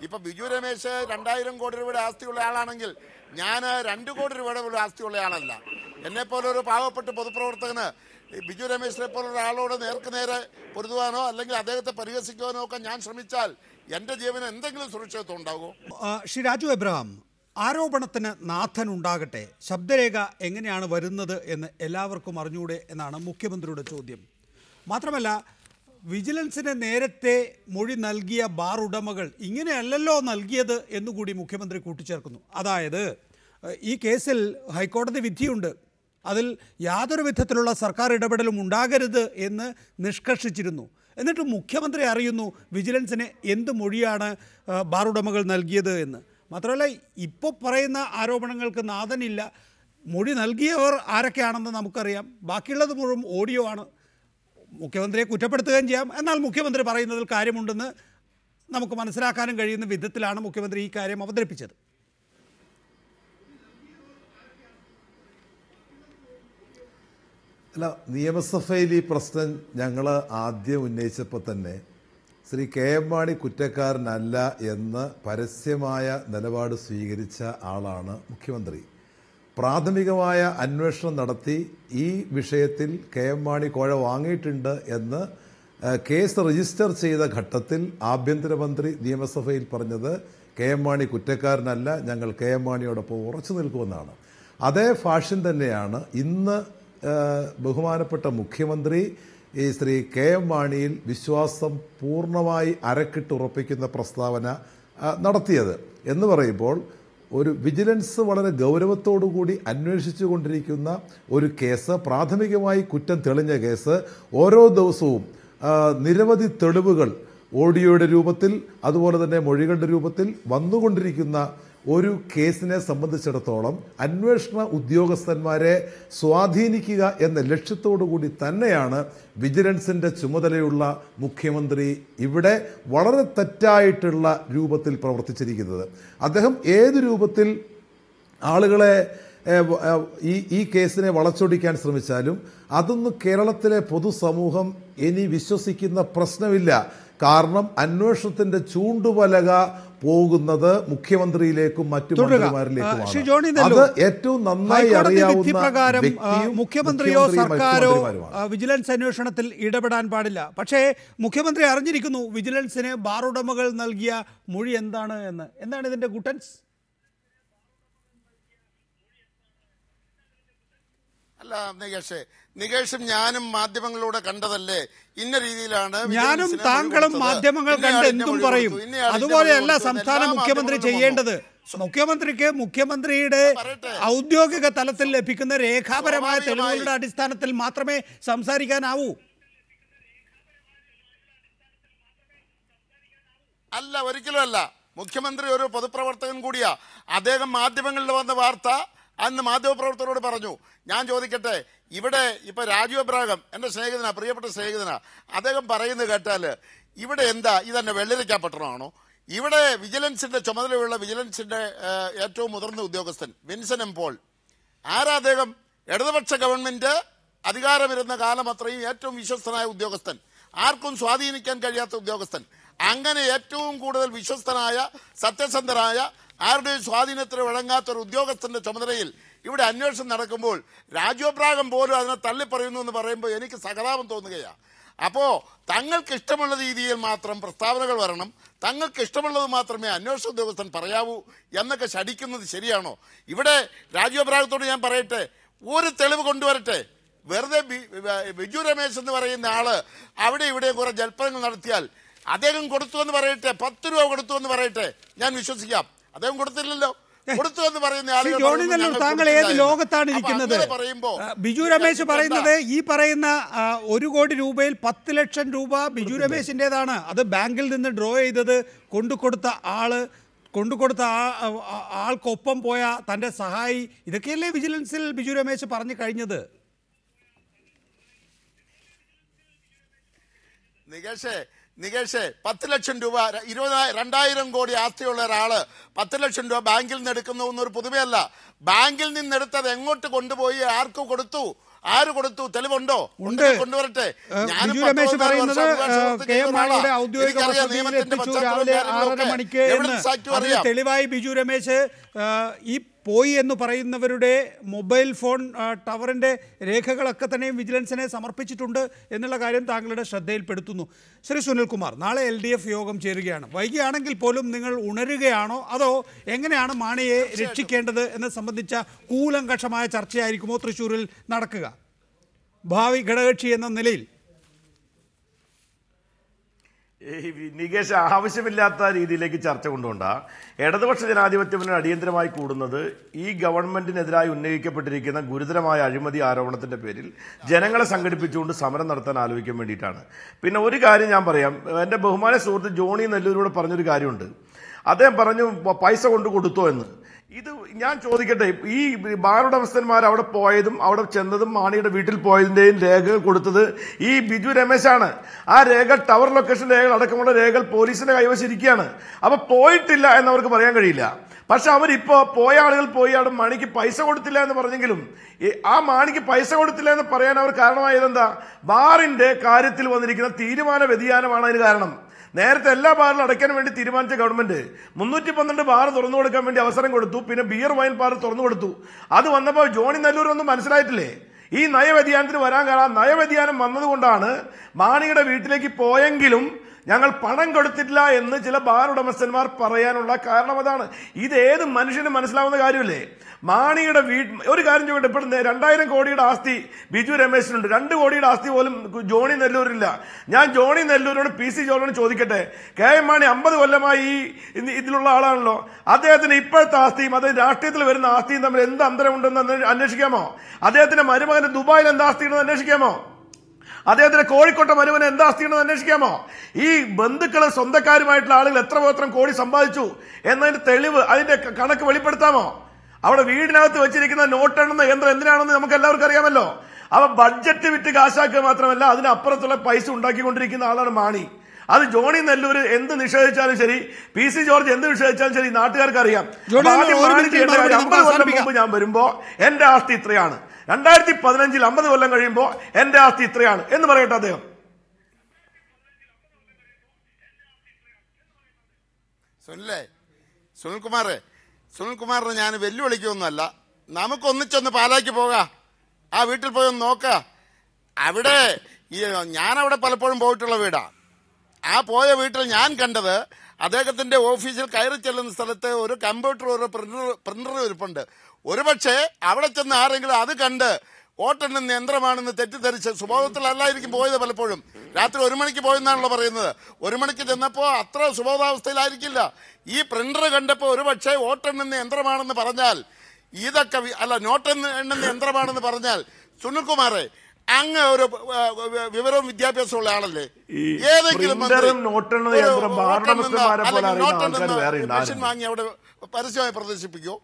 ഇപ്പൊ ബിജു രമേശ് 2000 കോടി രൂപയുടെ ആസ്തിയുള്ള ആളാണെങ്കിൽ ഞാൻ 2 കോടി രൂപയുടെ ആസ്തിയുള്ള ആളല്ല. എന്നെ പോലെ ഒരു പാവപ്പെട്ട പൊതുപ്രവർത്തകന് ബിജു രമേശിനെ പോലുള്ള ആളോട് നേർക്കുനേരെ പൊരുതുവാനോ അല്ലെങ്കിൽ അദ്ദേഹത്തെ പരിഹസിക്കുവാനോ ഒക്കെ ഞാൻ ശ്രമിച്ചാൽ എന്റെ ജീവന് എന്തെങ്കിലും സുരക്ഷിതത്വം ഉണ്ടാകുമോ? ശ്രീ രാജു എബ്രഹാം, ആരോപണത്തിന് നാഥൻ ഉണ്ടാകട്ടെ, ശബ്ദരേഖ എങ്ങനെയാണ് വരുന്നത് എന്ന് എല്ലാവർക്കും അറിഞ്ഞൂടെ എന്നാണ് മുഖ്യമന്ത്രിയുടെ ചോദ്യം. മാത്രമല്ല, വിജിലൻസിന് നേരത്തെ മൊഴി നൽകിയ ബാർ ഉടമകൾ ഇങ്ങനെയല്ലല്ലോ നൽകിയത് എന്നുകൂടി മുഖ്യമന്ത്രി കൂട്ടിച്ചേർക്കുന്നു. അതായത് ഈ കേസിൽ ഹൈക്കോടതി വിധിയുണ്ട്, അതിൽ യാതൊരു വിധത്തിലുള്ള സർക്കാർ ഇടപെടലും ഉണ്ടാകരുത് എന്ന് നിഷ്കർഷിച്ചിരുന്നു. എന്നിട്ട് മുഖ്യമന്ത്രി അറിയുന്നു വിജിലൻസിന് എന്ത് മൊഴിയാണ് ബാർ ഉടമകൾ നൽകിയത് എന്ന്. മാത്രമല്ല, ഇപ്പോൾ പറയുന്ന ആരോപണങ്ങൾക്ക് നാഥനില്ല. മൊഴി നൽകിയവർ ആരൊക്കെയാണെന്ന് നമുക്കറിയാം, ബാക്കിയുള്ളത് മുഴുവൻ ഓഡിയോ ആണ്. മുഖ്യമന്ത്രിയെ കുറ്റപ്പെടുത്തുകയും ചെയ്യാം, എന്നാൽ മുഖ്യമന്ത്രി പറയുന്നതിൽ കാര്യമുണ്ടെന്ന് നമുക്ക് മനസ്സിലാക്കാനും കഴിയുന്ന വിധത്തിലാണ് മുഖ്യമന്ത്രി ഈ കാര്യം അവതരിപ്പിച്ചത്. അല്ല, നിയമസഭയിൽ ഈ പ്രശ്നം ഞങ്ങൾ ആദ്യം ഉന്നയിച്ചപ്പോൾ തന്നെ ശ്രീ KM മാണി കുറ്റക്കാരനല്ല എന്ന് പരസ്യമായ നിലപാട് സ്വീകരിച്ച ആളാണ് മുഖ്യമന്ത്രി. പ്രാഥമികമായ അന്വേഷണം നടത്തി ഈ വിഷയത്തിൽ KM മാണി കോഴ വാങ്ങിയിട്ടുണ്ട് എന്ന് കേസ് രജിസ്റ്റർ ചെയ്ത ഘട്ടത്തിൽ ആഭ്യന്തരമന്ത്രി നിയമസഭയിൽ പറഞ്ഞത് KM മാണി കുറ്റക്കാരനല്ല, ഞങ്ങൾ KM മാണിയോടൊപ്പം ഉറച്ചു നിൽക്കുമെന്നാണ്. അതേ ഫാഷൻ തന്നെയാണ് ഇന്ന് ബഹുമാനപ്പെട്ട മുഖ്യമന്ത്രി ഈ ശ്രീ KM മാണിയിൽ വിശ്വാസം പൂർണ്ണമായി അരക്കിട്ടുറപ്പിക്കുന്ന പ്രസ്താവന നടത്തിയത്. എന്ന് പറയുമ്പോൾ ഒരു വിജിലൻസ് വളരെ ഗൗരവത്തോടുകൂടി അന്വേഷിച്ചു കൊണ്ടിരിക്കുന്ന ഒരു കേസ്, പ്രാഥമികമായി കുറ്റം തെളിഞ്ഞ കേസ്, ഓരോ ദിവസവും നിരവധി തെളിവുകൾ ഓഡിയോയുടെ രൂപത്തിൽ അതുപോലെ തന്നെ മൊഴികളുടെ രൂപത്തിൽ വന്നുകൊണ്ടിരിക്കുന്ന ഒരു കേസിനെ സംബന്ധിച്ചിടത്തോളം അന്വേഷണ ഉദ്യോഗസ്ഥന്മാരെ സ്വാധീനിക്കുക എന്ന ലക്ഷ്യത്തോടു കൂടി തന്നെയാണ് വിജിലൻസിന്റെ ചുമതലയുള്ള മുഖ്യമന്ത്രി ഇവിടെ വളരെ തെറ്റായിട്ടുള്ള രൂപത്തിൽ പ്രവർത്തിച്ചിരിക്കുന്നത്. അദ്ദേഹം ഏത് രൂപത്തിൽ ആളുകളെ ഈ കേസിനെ വളച്ചൊടിക്കാൻ ശ്രമിച്ചാലും അതൊന്നും കേരളത്തിലെ പൊതുസമൂഹം ഇനി വിശ്വസിക്കുന്ന പ്രശ്നമില്ല. കാരണം അന്വേഷണത്തിന്റെ ചൂണ്ടുപലക പോകുന്നത് മുഖ്യമന്ത്രിയിലേക്കും മറ്റു മന്ത്രിമാരിലേക്കുമാണ്. അത് ഏറ്റവും നന്നായി അറിയാവുന്ന മുഖ്യമന്ത്രിയോ സർക്കാരോ വിജിലൻസ് അന്വേഷണത്തിൽ ഇടപെടാൻ പാടില്ല. പക്ഷേ മുഖ്യമന്ത്രി അറിഞ്ഞിരിക്കുന്നു വിജിലൻസിന് ബാർ ഉടമകൾ നൽകിയ മൊഴി എന്താണ് എന്ന്. എന്താണ് ഇതിന്റെ ഗുട്ടൻസ്? അല്ല നികേഷും ഞാനും മാധ്യമങ്ങളിലൂടെ കണ്ടതല്ലേ, ഇന്ന രീതിയിലാണ് ഞാനും താങ്കളും മാധ്യമങ്ങൾ കണ്ട് എന്തും പറയും. അതുപോലെയല്ല സംസ്ഥാന മുഖ്യമന്ത്രി ചെയ്യേണ്ടത്. മുഖ്യമന്ത്രിക്ക് മുഖ്യമന്ത്രിയുടെ ഔദ്യോഗിക തലത്തിൽ ലഭിക്കുന്ന രേഖാപരമായ തെളിവുകളുടെ അടിസ്ഥാനത്തിൽ മാത്രമേ സംസാരിക്കാനാവൂ. അല്ല, ഒരിക്കലും അല്ല. മുഖ്യമന്ത്രി ഒരു പൊതുപ്രവർത്തകൻ കൂടിയാ. അദ്ദേഹം മാധ്യമങ്ങളിൽ വന്ന വാർത്ത അന്ന് മാധ്യമപ്രവർത്തകരോട് പറഞ്ഞു. ഞാൻ ചോദിക്കട്ടെ, ഇവിടെ ഇപ്പൊ രാജു അബ്രാഹം എൻ്റെ സ്നേഹിതനാ, പ്രിയപ്പെട്ട സ്നേഹിതനാ, അദ്ദേഹം പറയുന്നത് കേട്ടാൽ ഇവിടെ എന്താ ഇതെന്നെ വെള്ളരിക്കാ പട്ടണമാണോ? ഇവിടെ വിജിലൻസിന്റെ ചുമതലയുള്ള വിജിലൻസിന്റെ ഏറ്റവും മുതിർന്ന ഉദ്യോഗസ്ഥൻ വിൻസൻ എം പോൾ, ആരാ അദ്ദേഹം? ഇടതുപക്ഷ ഗവൺമെന്റ് അധികാരമിരുന്ന കാലം അത്രയും ഏറ്റവും വിശ്വസ്തനായ ഉദ്യോഗസ്ഥൻ, ആർക്കും സ്വാധീനിക്കാൻ കഴിയാത്ത ഉദ്യോഗസ്ഥൻ. അങ്ങനെ ഏറ്റവും കൂടുതൽ വിശ്വസ്തനായ സത്യസന്ധനായ ആരുടെയും സ്വാധീനത്തിന് വഴങ്ങാത്തൊരു ഉദ്യോഗസ്ഥന്റെ ചുമതലയിൽ ഇവിടെ അന്വേഷണം നടക്കുമ്പോൾ രാജ്യോപരാഗം പോലും അതിനെ തള്ളിപ്പറയുന്നു എന്ന് പറയുമ്പോൾ എനിക്ക് സഹതാപം തോന്നുകയാണ്. അപ്പോൾ തങ്ങൾക്ക് ഇഷ്ടമുള്ള രീതിയിൽ മാത്രം പ്രസ്താവനകൾ വരണം, തങ്ങൾക്ക് ഇഷ്ടമുള്ളത് മാത്രമേ അന്വേഷണ ഉദ്യോഗസ്ഥൻ പറയാവൂ എന്നൊക്കെ ശഠിക്കുന്നത് ശരിയാണോ? ഇവിടെ രാജ്യോപരാഗത്തോട് ഞാൻ പറയട്ടെ, ഒരു തെളിവ് കൊണ്ടുവരട്ടെ. വെറുതെ ബിജു രമേശ് എന്ന് പറയുന്ന ആള് അവിടെ ഇവിടെ കുറെ ജൽപ്പനങ്ങൾ നടത്തിയാൽ അദ്ദേഹം കൊടുത്തു എന്ന് പറയട്ടെ, 10 രൂപ കൊടുത്തു എന്ന് പറയട്ടെ, ഞാൻ വിശ്വസിക്കാം. അദ്ദേഹം കൊടുത്തില്ലല്ലോ. കൊടുത്തു എന്ന് പറയുന്ന ആളുകൾ താങ്കൾ ഏത് ലോകത്താണ് ഇരിക്കുന്നത്? ബിജു രമേശ് പറയുന്നത് ഈ പറയുന്ന 1 കോടി രൂപയിൽ 10 ലക്ഷം രൂപ ബിജു രമേശിൻ്റെതാണ്. അത് ബാങ്കിൽ നിന്ന് ഡ്രോ ചെയ്തത് കൊണ്ടുകൊടുത്ത ആൾക്കൊപ്പം പോയ തൻ്റെ സഹായി, ഇതൊക്കെയല്ലേ വിജിലൻസിൽ ബിജു രമേശ് പറഞ്ഞു കഴിഞ്ഞത്. നികേഷേ 10 ലക്ഷം രൂപ 2,000 കോടി ആസ്തിയുള്ള ഒരാള് 10 ലക്ഷം രൂപ ബാങ്കിൽ നിന്ന് എടുക്കുന്നു എന്നൊരു പുതുമയല്ല. ബാങ്കിൽ നിന്ന് എടുത്തത് എങ്ങോട്ട് കൊണ്ടുപോയി, ആർക്ക് കൊടുത്തു, ആര് കൊടുത്തു, തെളിവുണ്ടോ? കൊണ്ടുവരട്ടെ. തെളിവായി ബിജു രമേശ് ഈ പോയി എന്ന് പറയുന്നവരുടെ മൊബൈൽ ഫോൺ ടവറിൻ്റെ രേഖകളൊക്കെ തന്നെയും വിജിലൻസിനെ സമർപ്പിച്ചിട്ടുണ്ട് എന്നുള്ള കാര്യം താങ്കളുടെ ശ്രദ്ധയിൽപ്പെടുത്തുന്നു. ശ്രീ സുനിൽകുമാർ, നാളെ LDF യോഗം ചേരുകയാണ്. വൈകിയാണെങ്കിൽ പോലും നിങ്ങൾ ഉണരുകയാണോ, അതോ എങ്ങനെയാണ് മാണിയെ രക്ഷിക്കേണ്ടത് എന്ന് സംബന്ധിച്ച കൂലങ്കഷമായ ചർച്ചയായിരിക്കുമോ തൃശ്ശൂരിൽ നടക്കുക ഭാവി ഘടകകക്ഷി എന്ന നിലയിൽ? നികേഷ്, ആവശ്യമില്ലാത്ത രീതിയിലേക്ക് ചർച്ച കൊണ്ടുകൊണ്ട ഇടതുപക്ഷ ജനാധിപത്യ മുന്നണി അടിയന്തരമായി കൂടുന്നത് ഈ ഗവൺമെന്റിനെതിരായി ഉന്നയിക്കപ്പെട്ടിരിക്കുന്ന ഗുരുതരമായ അഴിമതി ആരോപണത്തിന്റെ പേരിൽ ജനങ്ങളെ സംഘടിപ്പിച്ചുകൊണ്ട് സമരം നടത്താൻ ആലോചിക്കാൻ വേണ്ടിയിട്ടാണ്. പിന്നെ ഒരു കാര്യം ഞാൻ പറയാം, എൻ്റെ ബഹുമാന സുഹൃത്ത് ജോണി നെല്ലൂരോട് പറഞ്ഞൊരു കാര്യമുണ്ട്. അദ്ദേഹം പറഞ്ഞു പൈസ കൊണ്ട് കൊടുത്തോ എന്ന്. ഇത് ഞാൻ ചോദിക്കട്ടെ, ഈ ബാറുടമസ്ഥന്മാർ അവിടെ പോയതും അവിടെ ചെന്നതും മാണിയുടെ വീട്ടിൽ പോയതിൻ്റെയും രേഖകൾ കൊടുത്തത് ഈ ബിജു രമേശാണ്. ആ രേഖകൾ, ടവർ ലൊക്കേഷൻ രേഖകൾ അടക്കമുള്ള രേഖകൾ പോലീസിന്റെ കൈവശം ഇരിക്കുകയാണ്. അപ്പൊ പോയിട്ടില്ല എന്നവർക്ക് പറയാൻ കഴിയില്ല. പക്ഷെ അവരിപ്പോ പോയ ആളുകൾ പോയി അവിടെ മാണിക്ക് പൈസ കൊടുത്തില്ല എന്ന് പറഞ്ഞെങ്കിലും ആ മാണിക്ക് പൈസ കൊടുത്തില്ല എന്ന് പറയാൻ അവർ കാരണമായത് എന്താ? ബാറിന്റെ കാര്യത്തിൽ വന്നിരിക്കുന്ന തീരുമാന വ്യതിയാനമാണ് അതിന് കാരണം. നേരത്തെ എല്ലാ ബാറിലും അടയ്ക്കാൻ വേണ്ടി തീരുമാനിച്ച ഗവൺമെന്റ് 312 ബാർ തുറന്നു കൊടുക്കാൻ വേണ്ടി അവസരം കൊടുത്തു. പിന്നെ ബിയർ വൈൻ ബാർ തുറന്നു കൊടുത്തു. അത് വന്നപ്പോൾ ജോണി നെല്ലൂർ ഒന്നും മനസ്സിലായിട്ടില്ലേ? ഈ നയവ്യതിയാനത്തിന് വരാൻ കാരണം നയവ്യതിയാനം വന്നതുകൊണ്ടാണ് മാണിയുടെ വീട്ടിലേക്ക് പോയെങ്കിലും ഞങ്ങൾ പണം കൊടുത്തിട്ടില്ല എന്ന് ചില ബാർ ഉടമസ്ഥന്മാർ പറയാനുള്ള കാരണം അതാണ്. ഇത് ഏത് മനുഷ്യനും മനസ്സിലാവുന്ന കാര്യമല്ലേ? മാണിയുടെ ഒരു കാര്യം ചോദിക്കട്ടെ, ഇപ്പോൾ 2000 കോടിയുടെ ആസ്തി ബിജു രമേശിനുണ്ട്, 2 കോടിയുടെ ആസ്തി പോലും ജോണി നെല്ലൂരില്ല. ഞാൻ ജോണി നെല്ലൂരിനോട് PC ജോർജിനോട് ചോദിക്കട്ടെ, KM മാണി 50 കൊല്ലമായി ഇതിലുള്ള ആളാണല്ലോ, അദ്ദേഹത്തിന് ഇപ്പോഴത്തെ ആസ്തിയും അത് രാഷ്ട്രീയത്തിൽ വരുന്ന ആസ്തിയും തമ്മിൽ എന്ത് അന്തരമുണ്ടെന്ന് അന്വേഷിക്കാമോ? അദ്ദേഹത്തിന്റെ മരുമകന് ദുബായിൽ എന്താ ആസ്തി ഉണ്ടെന്ന് അന്വേഷിക്കാമോ? അദ്ദേഹത്തിന് കോഴിക്കോട്ടെ മരുവന് എന്താ ആസ്തിയുണ്ടെന്ന് അന്വേഷിക്കാമോ? ഈ ബന്ധുക്കളും സ്വന്തക്കാരുമായിട്ടുള്ള ആളുകൾ എത്ര കോടി സമ്പാദിച്ചു എന്നതിന്റെ തെളിവ്, അതിന്റെ കണക്ക് വെളിപ്പെടുത്താമോ? അവിടെ വീടിനകത്ത് വെച്ചിരിക്കുന്ന നോട്ടെണ്ണുന്ന യന്ത്രം എന്തിനാണെന്ന് നമുക്ക് എല്ലാവർക്കും അറിയാമല്ലോ. അവ ബഡ്ജറ്റ് വിറ്റ് കാശാക്കുക മാത്രമല്ല അതിനപ്പുറത്തുള്ള പൈസ ഉണ്ടാക്കിക്കൊണ്ടിരിക്കുന്ന ആളാണ് മാണി. അത് ജോണി നെല്ലൂർ എന്ത് നിഷേധിച്ചാലും ശരി, PC ജോർജ് എന്ത് നിഷേധിച്ചാലും ശരി, നാട്ടുകാർക്ക് അറിയാം. 50 കൊല്ലം മുമ്പ് ഞാൻ വരുമ്പോ എന്റെ ആസ്തി ഇത്രയാണ്, 2015 50 കൊല്ലം കഴിയുമ്പോ എന്റെ ആസ്തി ഇത്രയാണ് എന്ന് പറയട്ടെ അദ്ദേഹം. സുനിൽകുമാറിനെ ഞാൻ വെല്ലുവിളിക്കൊന്നുമല്ല. നമുക്കൊന്നിച്ചൊന്ന് പാലാക്കി പോകാം, ആ വീട്ടിൽ പോയി ഒന്ന് നോക്കാം. അവിടെ ഞാനവിടെ പലപ്പോഴും പോയിട്ടുള്ള വീടാ. ആ പോയ വീട്ടിൽ ഞാൻ കണ്ടത് അദ്ദേഹത്തിന്റെ ഓഫീസിൽ കയറി ചെല്ലുന്ന സ്ഥലത്ത് ഒരു കമ്പ്യൂട്ടർ, ഒരു പ്രിന്റർ ഇരിപ്പുണ്ട്. ഒരുപക്ഷെ അവിടെ ചെന്ന് ആരെങ്കിലും അത് കണ്ട് വോട്ടെണ്ണുന്ന യന്ത്രമാണെന്ന് തെറ്റിദ്ധരിച്ച് സുബോധത്തിലല്ലായിരിക്കും പോയത്. പലപ്പോഴും രാത്രി 1 മണിക്ക് പോയെന്നാണല്ലോ പറയുന്നത്. 1 മണിക്ക് ചെന്നപ്പോൾ അത്ര സുബോധാവസ്ഥയിലായിരിക്കില്ല. ഈ പ്രിന്റർ കണ്ടപ്പോൾ ഒരുപക്ഷെ വോട്ടെണ്ണുന്ന യന്ത്രമാണെന്ന് പറഞ്ഞാൽ, ഇതൊക്കെ നോട്ടെണ്ണുന്ന യന്ത്രമാണെന്ന് പറഞ്ഞാൽ, സുനിൽകുമാറെ അങ്ങ് ഒരു വിവരവും വിദ്യാഭ്യാസമുള്ള ആളല്ലേ? ഏതെങ്കിലും മെഷീൻ വാങ്ങി അവിടെ പരസ്യമായി പ്രദർശിപ്പിക്കോ?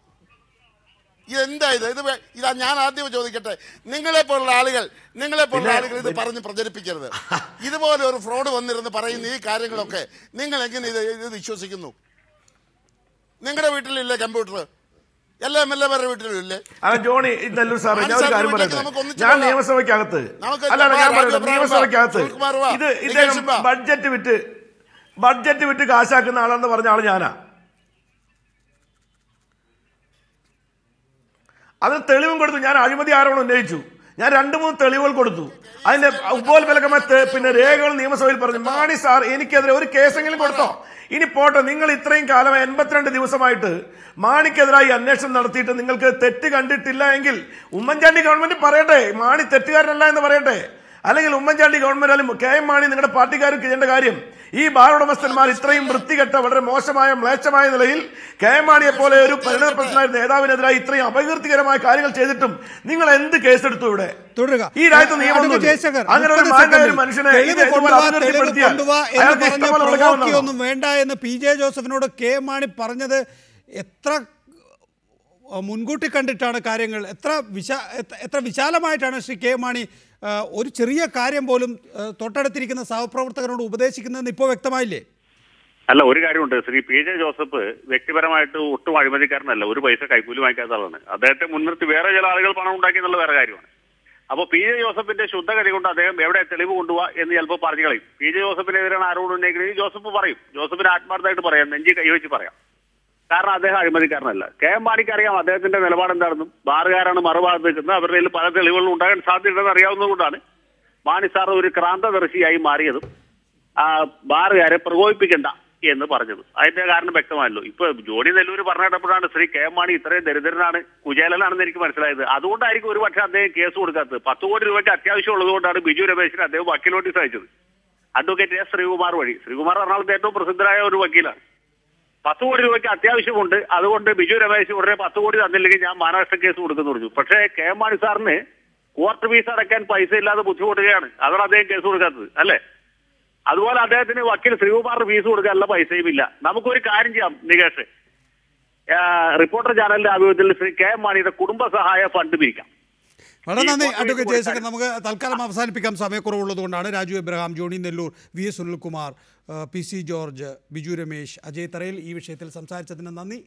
ഇതെന്താ ഇതാ ഞാൻ ആദ്യം ചോദിക്കട്ടെ, നിങ്ങളെപ്പോലുള്ള ആളുകൾ ഇത് പറഞ്ഞ് പ്രചരിപ്പിക്കരുത്. ഇതുപോലെ ഒരു ഫ്രോഡ് വന്നിരുന്ന് പറയുന്ന ഈ കാര്യങ്ങളൊക്കെ നിങ്ങൾ എങ്ങനെ ഇത് വിശ്വസിക്കുന്നു? നിങ്ങളുടെ വീട്ടിലില്ലേ കമ്പ്യൂട്ടർ? എല്ലാ MLA-മാരുടെ വീട്ടിലും ഇല്ലേ? ജോണി നെല്ലൂർ സാറേ, ഞാൻ ഒരു കാര്യം പറയട്ടെ. ഞാൻ നിയമസഭയ്ക്കകത്ത് ഇത് ഇദ്ദേഹം ബഡ്ജറ്റ് വിറ്റ് കാശാക്കുന്ന ആളാണെന്ന് പറഞ്ഞ ആള് ഞാനാ. അതിന് തെളിവും കൊടുത്തു. ഞാൻ അഴിമതി ആരോപണം ഉന്നയിച്ചു. ഞാൻ 2-3 തെളിവുകൾ കൊടുത്തു. അതിന്റെ ഉപോത്ബലകമായ പിന്നെ രേഖകൾ നിയമസഭയിൽ പറഞ്ഞു. മാണി സാർ എനിക്കെതിരെ ഒരു കേസെങ്കിലും കൊടുത്തോ? ഇനി പോട്ടെ, നിങ്ങൾ ഇത്രയും കാലം 82 ദിവസമായിട്ട് മാണിക്കെതിരായി അന്വേഷണം നടത്തിയിട്ട് നിങ്ങൾക്ക് തെറ്റ് കണ്ടിട്ടില്ല എങ്കിൽ ഉമ്മൻചാണ്ടി ഗവൺമെന്റ് പറയട്ടെ, മാണി തെറ്റുകാരനല്ല എന്ന് പറയട്ടെ. അല്ലെങ്കിൽ ഉമ്മൻചാണ്ടി ഗവൺമെന്റ് അല്ലെങ്കിൽ KM മാണി നിങ്ങളുടെ പാർട്ടിക്കാർക്ക് ചെയ്യേണ്ട കാര്യം, ഈ ബാർ ഉടമസ്ഥന്മാർ ഇത്രയും വൃത്തികെട്ട വളരെ മോശമായ മ്ലേച്ഛമായ നിലയിൽ KM മാണിയെ പോലെ ഒരു പരിണതപ്രശ്നമായ നേതാവിനെതിരായി ഇത്രയും അപകീർത്തികരമായ കാര്യങ്ങൾ ചെയ്തിട്ടും നിങ്ങൾ എന്ത് കേസെടുത്തു? ഇവിടെ ഈ രാജ്യത്ത് നിയമമൊന്നും അങ്ങനെ ഒരു മനുഷ്യനെ ഒന്നും വേണ്ട എന്ന് PJ ജോസഫിനോട് KM മാണി പറഞ്ഞത് എത്ര മുൻകൂട്ടി കണ്ടിട്ടാണ് കാര്യങ്ങൾ? എത്ര വിശാലമായിട്ടാണ് ശ്രീ KM മാണി ഒരു ചെറിയ കാര്യം പോലും തൊട്ടടുത്തിരിക്കുന്ന സഹപ്രവർത്തകരോട് ഉപദേശിക്കുന്നതെന്ന് ഇപ്പോൾ വ്യക്തമായില്ലേ? അല്ല, ഒരു കാര്യമുണ്ട്. ശ്രീ PJ ജോസഫ് വ്യക്തിപരമായിട്ട് ഒട്ടും അഴിമതിക്കാരനല്ല, ഒരു പൈസ കൈക്കൂലി വാങ്ങിക്കാത്ത ആളാണ്. അദ്ദേഹത്തെ മുൻനിർത്തി വേറെ ചില ആളുകൾ പണം ഉണ്ടാക്കി എന്നുള്ള വേറെ കാര്യമാണ്. അപ്പോൾ PJ ജോസഫിന്റെ ശുദ്ധഗതി കൊണ്ട് അദ്ദേഹം എവിടെ തെളിവ് കൊണ്ടുപോവാ എന്ന് ചിലപ്പോൾ പറഞ്ഞു കളയും. PJ ജോസഫിനെതിരാണ് ആരോട് ഉന്നയിക്കുന്നത് ജോസഫ് പറയും. ജോസഫിന് ആത്മാർത്ഥമായിട്ട് പറയാം, നെഞ്ചി കൈവച്ച് പറയാം. കാരണം അദ്ദേഹം അഴിമതിക്കാരനല്ല. KM മാണിക്ക് അറിയാം അദ്ദേഹത്തിന്റെ നിലപാട് എന്താണെന്നും. ബാറുകാരാണ് മറുഭാഗത്ത് നിൽക്കുന്നത്, അവരുടെ കയ്യിൽ പല തെളിവുകളും ഉണ്ടാകാൻ സാധ്യതയുണ്ടെന്ന് അറിയാവുന്നതുകൊണ്ടാണ് മാണി സാർ ഒരു ക്രാന്തദർശിയായി മാറിയതും ബാറുകാരെ പ്രകോപിപ്പിക്കണ്ട എന്ന് പറഞ്ഞത്. അതിന്റെ കാരണം വ്യക്തമായല്ലോ. ഇപ്പൊ ജോണി നെല്ലൂർ പറഞ്ഞിട്ടപ്പോഴാണ് ശ്രീ KM മാണി ഇത്രയും ദരിദ്രനാണ്, കുചേലനാണെന്ന് എനിക്ക് മനസ്സിലായത്. അതുകൊണ്ടായിരിക്കും ഒരു പക്ഷേ അദ്ദേഹം കേസ് കൊടുക്കാത്തത്. 10 കോടി രൂപയ്ക്ക് അത്യാവശ്യം ഉള്ളതുകൊണ്ടാണ് ബിജു രമേശിന് അദ്ദേഹം വക്കീൽ നോട്ടീസ് അയച്ചത്, അഡ്വക്കേറ്റ് S ശ്രീകുമാർ വഴി. ശ്രീകുമാർ എറണാകുളത്തെ ഏറ്റവും പ്രസിദ്ധരായ ഒരു വക്കീലാണ്. 10 കോടി രൂപയ്ക്ക് അത്യാവശ്യമുണ്ട്, അതുകൊണ്ട് ബിജു രമേശ് ഉടനെ 10 കോടി തന്നില്ലെങ്കിൽ ഞാൻ മാനനഷ്ട കേസ് കൊടുക്കുന്നു പറഞ്ഞു. പക്ഷേ KM മാണി സാറിന് കോർട്ട് ഫീസ് അടയ്ക്കാൻ പൈസ ഇല്ലാതെ ബുദ്ധിമുട്ടുകയാണ്, അതാണ് അദ്ദേഹം കേസ് കൊടുക്കാത്തത് അല്ലേ? അതുപോലെ അദ്ദേഹത്തിന് വക്കീൽ ശ്രീകുമാറിന് ഫീസ് കൊടുക്കാനുള്ള പൈസയും ഇല്ല. നമുക്കൊരു കാര്യം ചെയ്യാം നികേഷ്, റിപ്പോർട്ടർ ചാനലിന്റെ ആഭിമുഖ്യത്തിൽ ശ്രീ KM മാണിയുടെ കുടുംബസഹായ ഫണ്ട് പിരിക്കാം. വളരെ നന്ദി അഡ്വക്കേറ്റ് ജയശങ്കർ. നമുക്ക് തൽക്കാലം അവസാനിപ്പിക്കാം, സമയക്കുറവുള്ളതുകൊണ്ടാണ്. രാജു എബ്രഹാം, ജോണി നെല്ലൂർ, VS സുനിൽകുമാർ, PC ജോർജ്, ബിജു രമേശ്, അജയ് തറയിൽ ഈ വിഷയത്തിൽ സംസാരിച്ചതിന് നന്ദി.